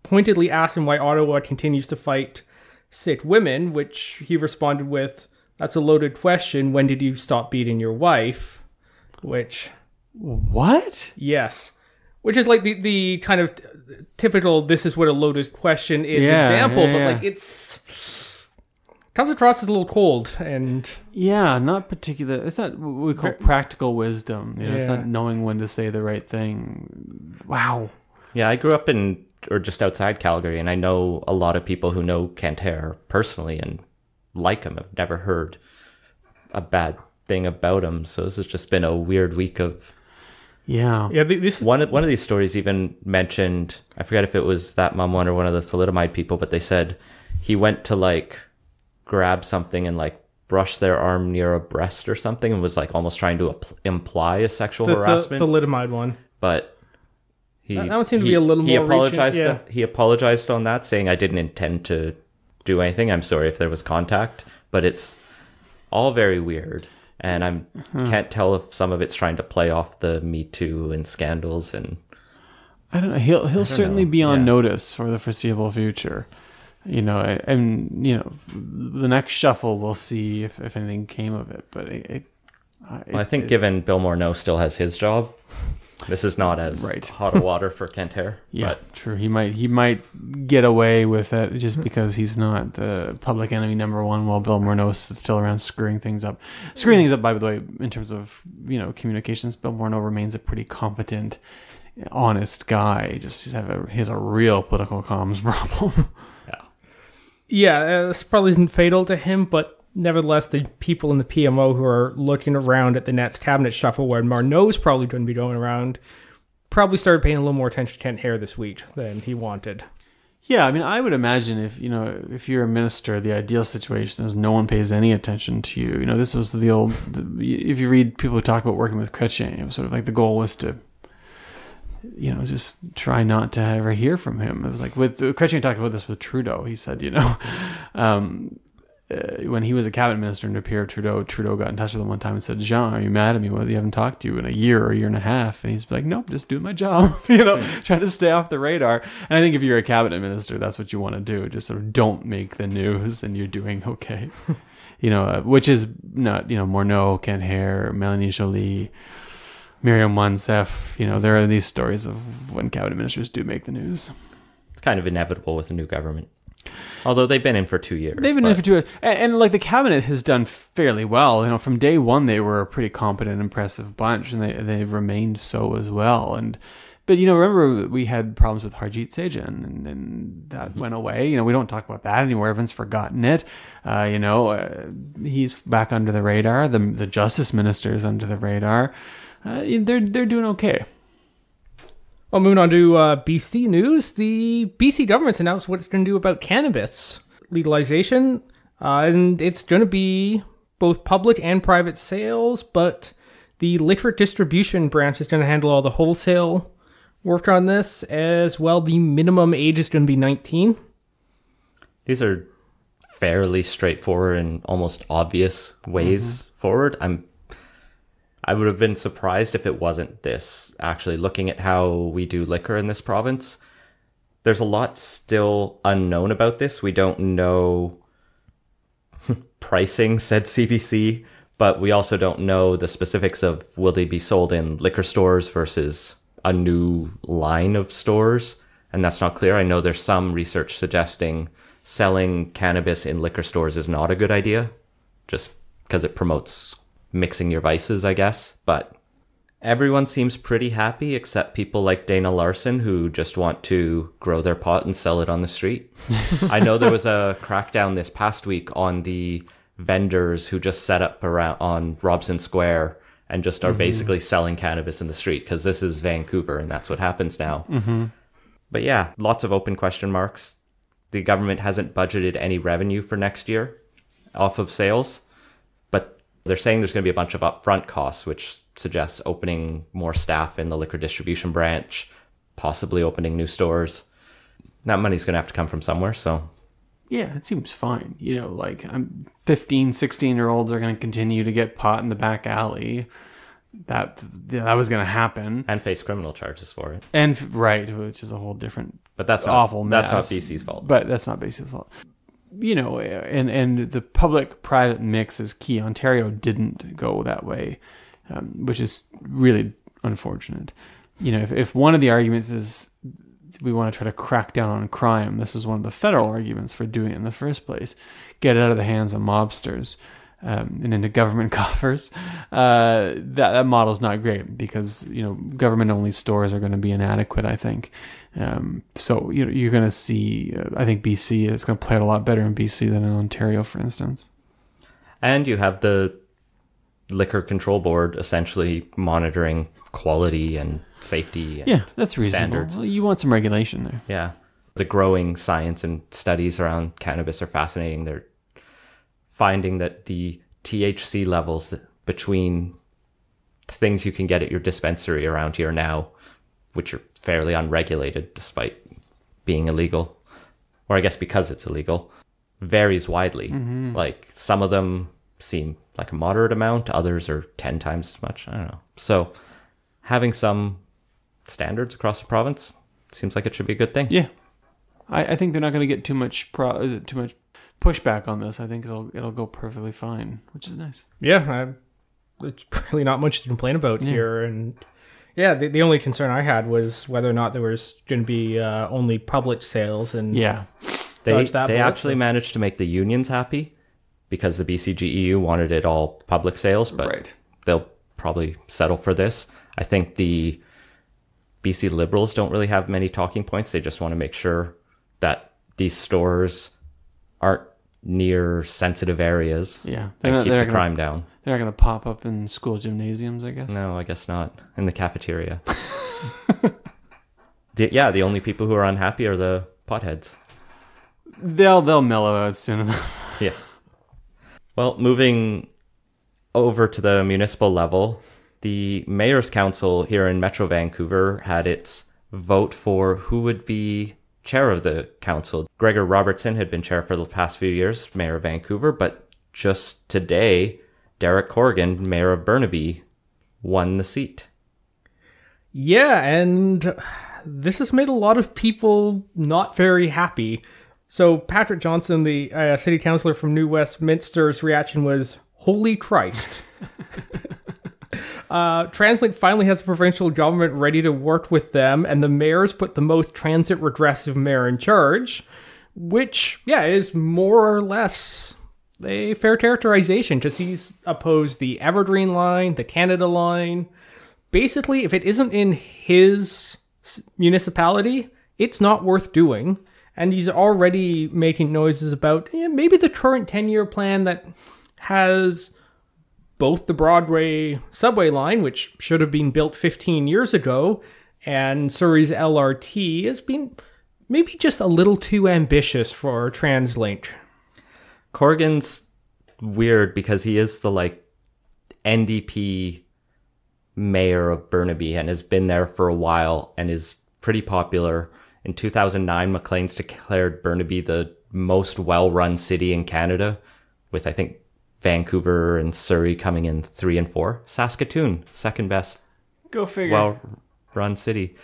pointedly asked him why Ottawa continues to fight sick women, which he responded with, that's a loaded question. When did you stop beating your wife? Which... What? Yes. Which is like the kind of typical this is what a loaded question is example, but like it's comes across as a little cold and not particular. It's not what we call practical wisdom. You know, it's not knowing when to say the right thing. Wow. Yeah, I grew up in or just outside Calgary, and I know a lot of people who know Kent Hare personally and like him. I've never heard a bad thing about him, so this has just been a weird week of. This one of these stories even mentioned, I forget if it was that mom one or one of the thalidomide people, but they said he went to like grab something and like brush their arm near a breast or something and was like almost trying to imply a sexual harassment. The thalidomide one, but that one seemed to be a little more apologized. He apologized on that, saying I didn't intend to do anything. I'm sorry if there was contact, but it's all very weird. And I can't tell if some of it's trying to play off the Me Too and scandals. And I don't know. He'll certainly be on notice for the foreseeable future. And the next shuffle, we'll see if anything came of it. But I think given Bill Morneau still has his job, this is not as hot of water for Kent Hare. Yeah, but true. He might get away with it just because he's not the public enemy number one, while Bill Morneau is still around screwing things up. By the way, in terms of communications, Bill Morneau remains a pretty competent, honest guy. Just he has a real political comms problem. Yeah, this probably isn't fatal to him, but nevertheless, the people in the PMO who are looking around at the Nets cabinet shuffle where Morneau's probably going to be going around probably started paying a little more attention to Kent Hare this week than he wanted. Yeah, I mean, I would imagine if you're a minister, the ideal situation is no one pays any attention to you. This was the old. If you read people who talk about working with Chrétien, it was sort of like the goal was to, just try not to ever hear from him. It was like with Chrétien talked about this with Trudeau. He said, when he was a cabinet minister under Pierre Trudeau got in touch with him one time and said, "Jean, are you mad at me? Well, you haven't talked to you in a year or a year and a half." And he's like, "Nope, just doing my job," trying to stay off the radar. And I think if you're a cabinet minister, that's what you want to do. Just sort of don't make the news and you're doing okay. Which is not, Morneau, Kent Hare, Mélanie Joly, Myriam Wansef, there are these stories of when cabinet ministers do make the news. It's kind of inevitable with a new government. Although they've been in for 2 years. They've been in for 2 years. And the cabinet has done fairly well. From day one, they were a pretty competent, impressive bunch, and they've remained so as well. But remember, we had problems with Harjit Sajjan, and that went away. We don't talk about that anymore. Everyone's forgotten it. He's back under the radar. The justice minister is under the radar. They're doing okay. Well, moving on to BC news, the BC government's announced what it's going to do about cannabis legalization, and it's going to be both public and private sales, but the liquor distribution branch is going to handle all the wholesale work on this, as well. The minimum age is going to be 19. These are fairly straightforward and almost obvious ways forward. I would have been surprised if it wasn't this. Actually, looking at how we do liquor in this province, there's a lot still unknown about this. We don't know pricing, said CBC, but we also don't know the specifics of will they be sold in liquor stores versus a new line of stores, and that's not clear. I know there's some research suggesting selling cannabis in liquor stores is not a good idea, just because it promotes mixing your vices, I guess. But everyone seems pretty happy except people like Dana Larson who just want to grow their pot and sell it on the street. I know there was a crackdown this past week on the vendors who just set up around on Robson Square and just are basically selling cannabis in the street, because this is Vancouver and that's what happens now. But yeah, lots of open question marks. The government hasn't budgeted any revenue for next year off of sales, but they're saying there's going to be a bunch of upfront costs, which suggests opening more staff in the liquor distribution branch, possibly opening new stores. That money's going to have to come from somewhere, so... Yeah, it seems fine. 15, 16-year-olds are going to continue to get pot in the back alley. That was going to happen. And face criminal charges for it. Which is a whole different... But that's awful mess. That's not BC's fault. But that's not BC's fault. And the public-private mix is key. Ontario didn't go that way, which is really unfortunate. If one of the arguments is we want to try to crack down on crime, this is one of the federal arguments for doing it in the first place. Get it out of the hands of mobsters and into government coffers. That model is not great because, government-only stores are going to be inadequate, I think. So you're going to see, I think BC is going to play it a lot better in BC than in Ontario, for instance. And you have the Liquor Control Board essentially monitoring quality and safety. And that's reasonable. Standards. Well, you want some regulation there. Yeah. The growing science and studies around cannabis are fascinating. They're finding that the THC levels between things you can get at your dispensary around here now, which are fairly unregulated despite being illegal, or I guess because it's illegal, varies widely. Like some of them seem like a moderate amount, others are 10 times as much. I don't know. So having some standards across the province seems like it should be a good thing. Yeah, I think they're not going to get too much pushback on this. I think it'll go perfectly fine, which is nice. Yeah, it's really not much to complain about here. And yeah, the only concern I had was whether or not there was going to be only public sales. And they actually managed to make the unions happy because the BCGEU wanted it all public sales, but they'll probably settle for this. I think the BC Liberals don't really have many talking points. They just want to make sure that these stores aren't near sensitive areas. Yeah. And keep the crime down. They're not going to pop up in school gymnasiums, I guess. No, I guess not. In the cafeteria. The only people who are unhappy are the potheads. They'll mellow out soon enough. Yeah. Well, moving over to the municipal level, the Mayor's Council here in Metro Vancouver had its vote for who would be chair of the council. Gregor Robertson had been chair for the past few years, Mayor of Vancouver, but just today, Derek Horgan, Mayor of Burnaby, won the seat. Yeah, and this has made a lot of people not very happy. So Patrick Johnson, the city councillor from New Westminster's reaction was, "Holy Christ." TransLink finally has a provincial government ready to work with them, and the mayor's put the most transit regressive mayor in charge, which, is more or less a fair characterization, because he's opposed the Evergreen line, the Canada line. Basically, if it isn't in his municipality, it's not worth doing. And he's already making noises about maybe the current 10-year plan that has both the Broadway subway line, which should have been built 15 years ago, and Surrey's LRT has been maybe just a little too ambitious for TransLink. Corrigan's weird because he is the NDP mayor of Burnaby and has been there for a while and is pretty popular. In 2009, Maclean's declared Burnaby the most well-run city in Canada, with I think Vancouver and Surrey coming in 3 and 4. Saskatoon, second best. Go figure. Well-run city.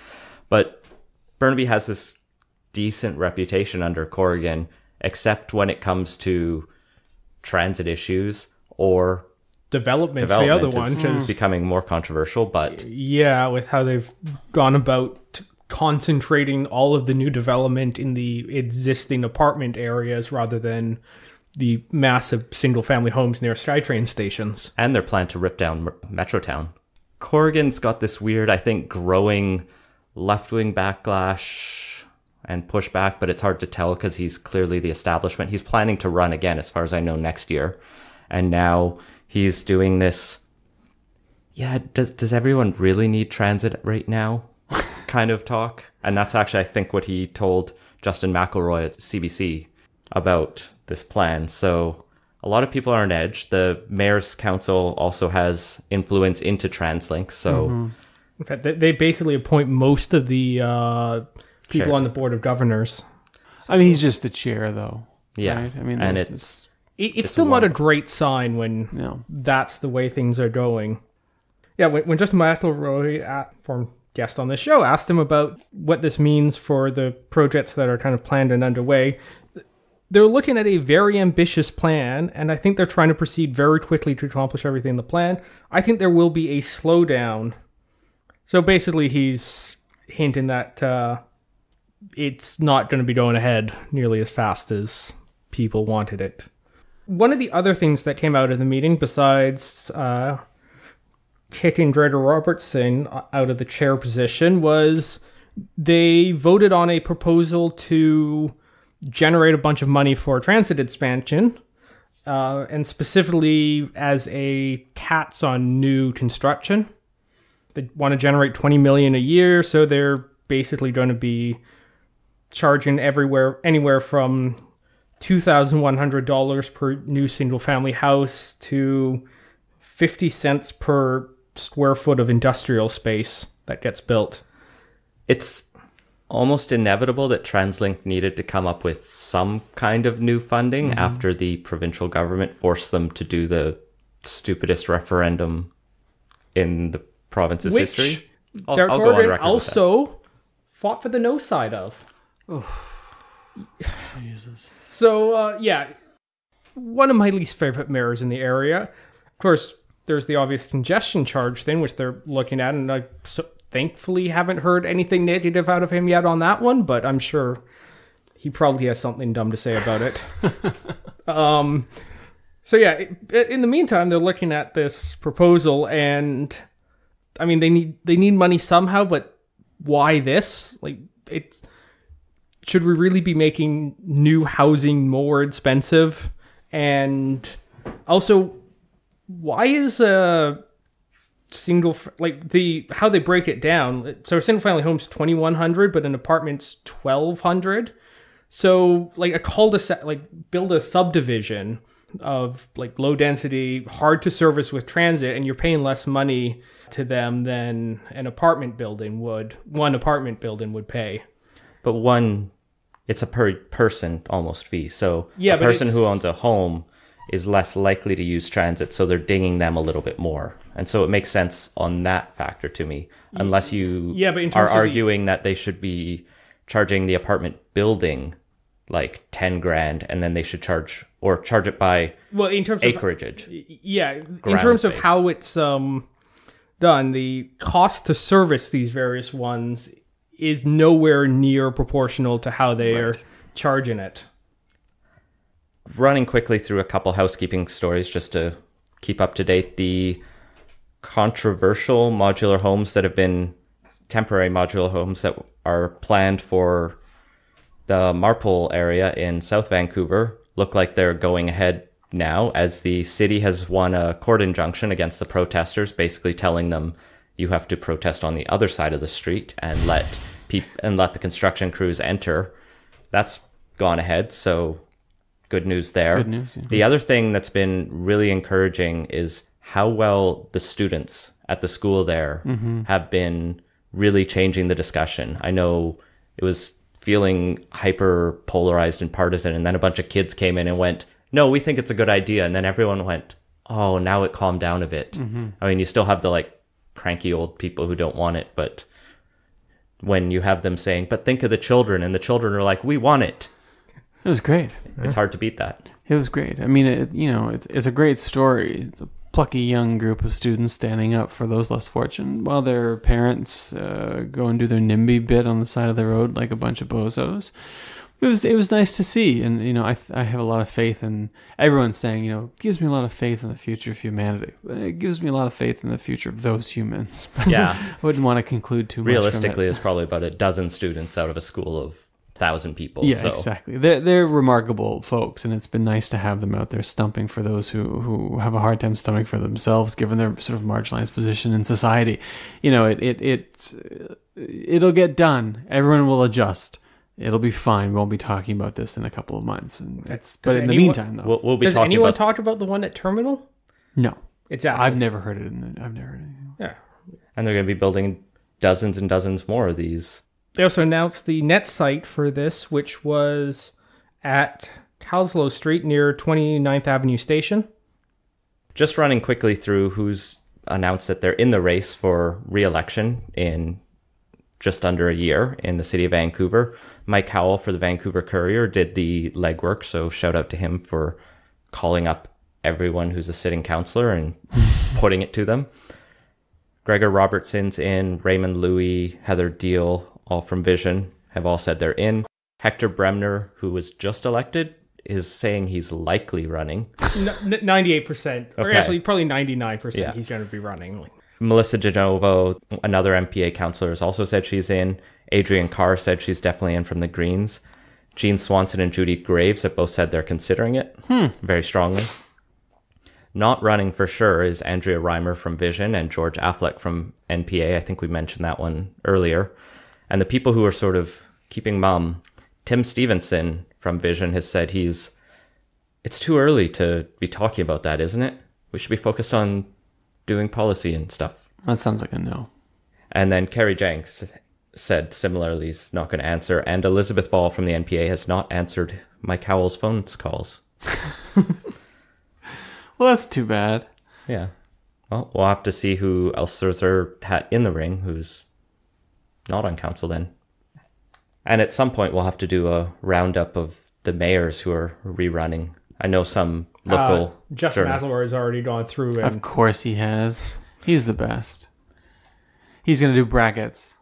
But Burnaby has this decent reputation under Corrigan, except when it comes to transit issues or development's the other one. Is becoming more controversial, but yeah, with how they've gone about concentrating all of the new development in the existing apartment areas rather than the massive single-family homes near SkyTrain stations. And their plan to rip down Metrotown. Corrigan's got this weird, I think, growing left-wing backlash and pushback, but it's hard to tell because he's clearly the establishment. He's planning to run again, as far as I know, next year. And now he's doing this, does everyone really need transit right now? kind of talk. And that's actually, I think, what he told Justin McElroy at CBC about this plan. So a lot of people are on edge. The Mayor's Council also has influence into TransLink. So in fact, they basically appoint most of the people on the Board of Governors. I mean, he's just the chair, though. Yeah. Right? I mean, and it's still not a great sign when that's the way things are going. Yeah, when Justin McElroy, former guest on this show, asked him about what this means for the projects that are kind of planned and underway, they're looking at a very ambitious plan, and I think they're trying to proceed very quickly to accomplish everything in the plan. I think there will be a slowdown. So basically, he's hinting that it's not going to be going ahead nearly as fast as people wanted it. One of the other things that came out of the meeting, besides kicking Gregor Robertson out of the chair position, was they voted on a proposal to generate a bunch of money for transit expansion, and specifically as a tax on new construction. They want to generate $20 million a year, so they're basically going to be charging anywhere from $2,100 per new single-family house to 50 cents per square foot of industrial space that gets built. It's almost inevitable that TransLink needed to come up with some kind of new funding after the provincial government forced them to do the stupidest referendum in the province's history. I'll go on record also fought for the no side of. Jesus. So, yeah, one of my least favorite mayors in the area. Of course, there's the obvious congestion charge thing, which they're looking at, and I thankfully haven't heard anything negative out of him yet on that one, but I'm sure he probably has something dumb to say about it. So yeah, in the meantime, they're looking at this proposal, and I mean, they need money somehow, but why this? Like, should we really be making new housing more expensive? And also, why is a single, like how they break it down? So a single family home's $2,100, but an apartment's $1,200. So like a cul-de-sac, like build a subdivision of like low density, hard to service with transit, and you're paying less money to them than one apartment building would pay. But it's a per person almost fee. So yeah, a person who owns a home is less likely to use transit, so they're dinging them a little bit more. And so it makes sense on that factor to me, unless you are arguing that they should be charging the apartment building like 10 grand, and then they should charge it by in terms acreage. In terms of how it's done, the cost to service these various ones is nowhere near proportional to how they are charging it. Running quickly through a couple housekeeping stories just to keep up to date. The controversial modular homes that have been temporary modular homes that are planned for the Marpole area in South Vancouver look like they're going ahead now, as the city has won a court injunction against the protesters, basically telling them you have to protest on the other side of the street and let the construction crews enter. That's gone ahead, so good news there. Good news, yeah. The other thing that's been really encouraging is how well the students at the school there have been really changing the discussion. I know it was feeling hyper polarized and partisan, and then a bunch of kids came in and went, no, we think it's a good idea. And then everyone went, oh, now it calmed down a bit. I mean, you still have the like cranky old people who don't want it, but when you have them saying, but think of the children, and the children are like, we want it. It was great. It's hard to beat that. It was great. I mean, it's a great story. It's a plucky young group of students standing up for those less fortunate, while their parents go and do their NIMBY bit on the side of the road like a bunch of bozos. It was nice to see, and I have a lot of faith in everyone's saying, it gives me a lot of faith in the future of humanity. It gives me a lot of faith in the future of those humans. Yeah, I wouldn't want to conclude too much. Realistically, it's probably about a dozen students out of a school of 1,000 people. Yeah, so. Exactly. They're remarkable folks, and it's been nice to have them out there stumping for those who have a hard time stumping for themselves, given their sort of marginalized position in society. It'll get done. Everyone will adjust. It'll be fine. We won't be talking about this in a couple of months. But in the meantime, though, we'll be does talking anyone about... talk about the one at Terminal? No, exactly. I've never heard it. I've never heard anything. Yeah, and they're going to be building dozens and dozens more of these. They also announced the net site for this, which was at Cowslow Street near 29th Avenue Station. Just running quickly through who's announced that they're in the race for re-election in just under a year in the city of Vancouver. Mike Howell for the Vancouver Courier did the legwork, so shout out to him for calling up everyone who's a sitting councillor and putting it to them. Gregor Robertson's in, Raymond Louis, Heather Deal, all from Vision, have all said they're in. Hector Bremner, who was just elected, is saying he's likely running. 98%. Or Okay. actually, probably 99% Yeah. he's going to be running. Melissa DeNovo, another MPA councillor, has also said she's in. Adrian Carr said she's definitely in from the Greens. Jean Swanson and Judy Graves have both said they're considering it very strongly. Not running for sure is Andrea Reimer from Vision and George Affleck from NPA. I think we mentioned that one earlier. And the people who are sort of keeping mum, Tim Stevenson from Vision has said it's too early to be talking about that, isn't it? We should be focused on doing policy and stuff. That sounds like a no. And then Kerry Jenks said similarly he's not going to answer. And Elizabeth Ball from the NPA has not answered Mike Howell's phone calls. Well, that's too bad. Yeah. Well, we'll have to see who else there's in the ring who's not on council then. And at some point, we'll have to do a roundup of the mayors who are rerunning. I know some local Justin journalists. Adler has already gone through. And Of course he has. He's the best. He's going to do brackets.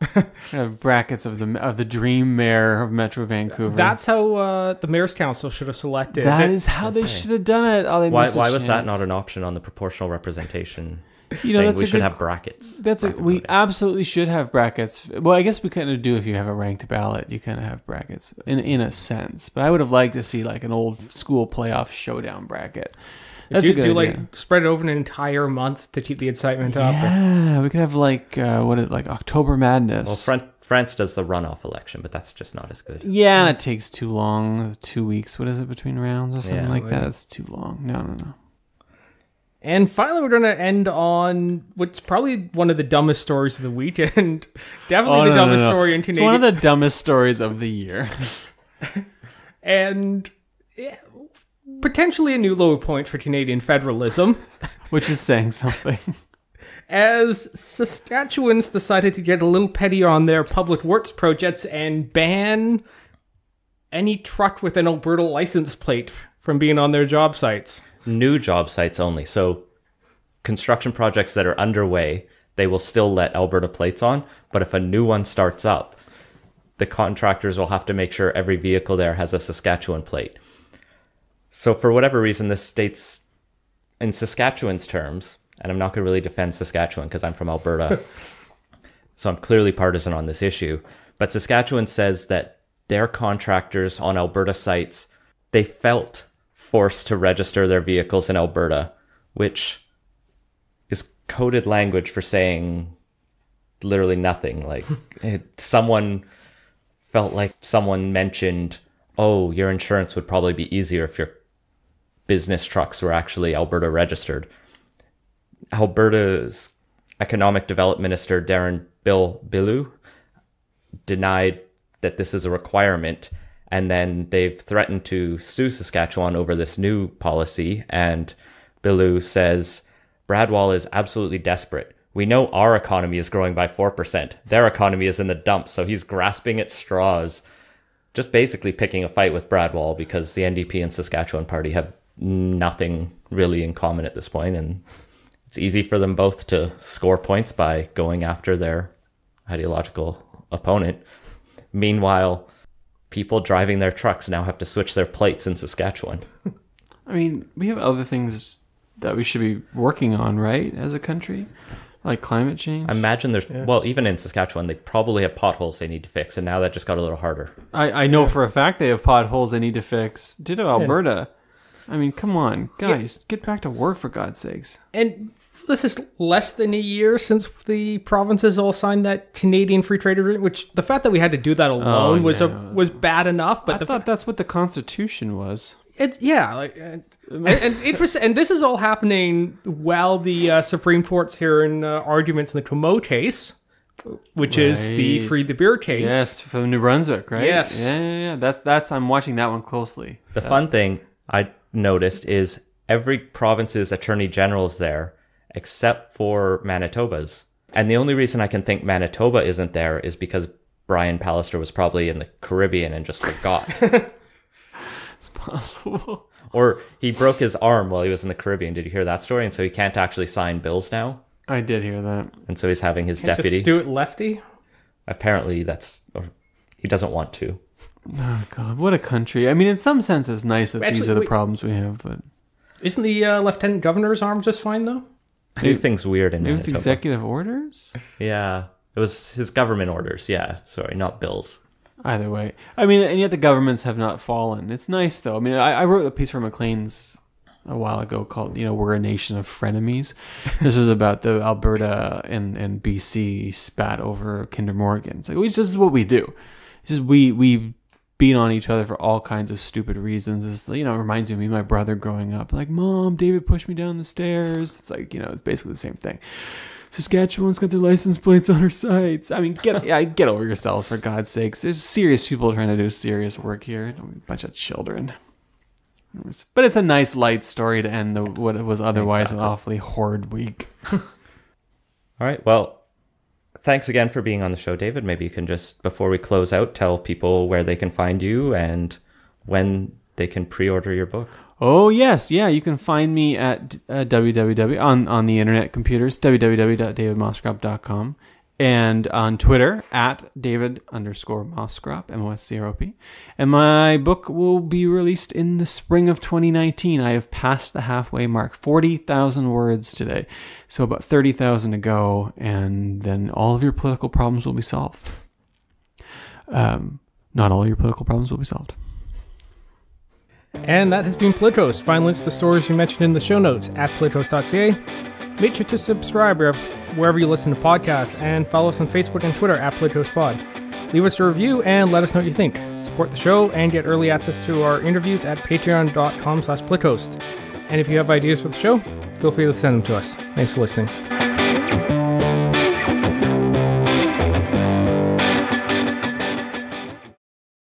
Have brackets of the dream mayor of Metro Vancouver. that's how the mayor's council should have selected. That is how they should have done it. Oh, they Why missed a was that chance. not an option on the proportional representation? You know, thing? that's We a should good- have brackets. We absolutely should have brackets. Well, I guess we kind of do if you have a ranked ballot. You kind of have brackets in a sense. But I would have liked to see like an old school playoff showdown bracket. That's a good idea. Like spread it over an entire month to keep the excitement up. Yeah, we could have like October Madness. Well, France does the runoff election, but that's just not as good. Yeah, and it takes too long. 2 weeks. What is it between rounds or something Yeah. like that? That's too long. No. And finally, we're going to end on what's probably one of the dumbest stories of the week, and definitely the dumbest story in It's Canadian. one of the dumbest stories of the year. And yeah, potentially a new low point for Canadian federalism, Which is saying something. as Saskatchewans decided to get a little petty on their public works projects and ban any truck with an Alberta license plate from being on their job sites. New job sites only. So construction projects that are underway, they will still let Alberta plates on. But if a new one starts up, the contractors will have to make sure every vehicle there has a Saskatchewan plate. So for whatever reason, this states, in Saskatchewan's terms, and I'm not going to really defend Saskatchewan because I'm from Alberta, so I'm clearly partisan on this issue, but Saskatchewan says that their contractors on Alberta sites, they felt forced to register their vehicles in Alberta, which is coded language for saying literally nothing. Like someone felt like someone mentioned, oh, your insurance would probably be easier if your business trucks were actually Alberta registered. Alberta's economic development minister, Darren Bill denied that this is a requirement. And then they've threatened to sue Saskatchewan over this new policy. And Bilu says, Bradwell is absolutely desperate. We know our economy is growing by 4%. Their economy is in the dumps. So he's grasping at straws, just basically picking a fight with Bradwell because the NDP and Saskatchewan Party have nothing really in common at this point. And it's easy for them both to score points by going after their ideological opponent. Meanwhile, people driving their trucks now have to switch their plates in Saskatchewan. I mean, we have other things that we should be working on, right, as a country? Like climate change? I imagine there's, well, even in Saskatchewan, they probably have potholes they need to fix, and now that just got a little harder. I know for a fact they have potholes they need to fix. Ditto Alberta. I mean, come on, guys, get back to work for God's sakes. And this is less than a year since the provinces all signed that Canadian Free Trade Agreement, which the fact that we had to do that alone was bad enough. But I thought that's what the Constitution was. It's and interesting. And this is all happening while the Supreme Court's hearing arguments in the Comeau case, which is the Free the Beer case. Yes, from New Brunswick, right? Yes. Yeah. That's I'm watching that one closely. The fun thing I noticed is every province's attorney general is there, except for Manitoba's. And the only reason I can think Manitoba isn't there is because Brian Pallister was probably in the Caribbean and just forgot. It's possible. Or he broke his arm while he was in the Caribbean. Did you hear that story? And so he can't actually sign bills now. I did hear that. And so he's having his Can't deputy. just do it lefty. Apparently or he doesn't want to. Oh God, what a country! I mean, in some sense, it's nice that these are the Wait. problems we have, but Isn't the lieutenant governor's arm just fine though? Do things weird in it was Manitoba. executive orders. Yeah. It was his government orders. Yeah. Sorry, not bills. Either way, I mean, and yet the governments have not fallen. It's nice though. I mean, I wrote a piece for Maclean's a while ago called, "We're a nation of frenemies." This was about the Alberta and BC spat over Kinder Morgan. It's like, this is what we do. It's just we beat on each other for all kinds of stupid reasons. It's, it reminds me of my brother growing up. Like, Mom, David pushed me down the stairs. It's like, it's basically the same thing. Saskatchewan's got their license plates on her sites. I mean, get over yourselves, for God's sakes. There's serious people trying to do serious work here. Don't be a bunch of children. But it's a nice light story to end what was otherwise an awfully horrid week. All right. Well, thanks again for being on the show, David. Maybe you can just, before we close out, tell people where they can find you and when they can pre-order your book. Oh, yes. Yeah, you can find me at www on the internet computers, www.davidmoscrop.com, and on Twitter at David_Moscrop, MOSCROP. And my book will be released in the spring of 2019. I have passed the halfway mark, 40,000 words today. So about 30,000 to go, and then all of your political problems will be solved. Not all your political problems will be solved. And that has been Politos. Find links to the stories we mentioned in the show notes at politos.ca. Make sure to subscribe wherever you listen to podcasts, and follow us on Facebook and Twitter at PolitosPod. Leave us a review and let us know what you think. Support the show and get early access to our interviews at patreon.com/Politos. And if you have ideas for the show, feel free to send them to us. Thanks for listening.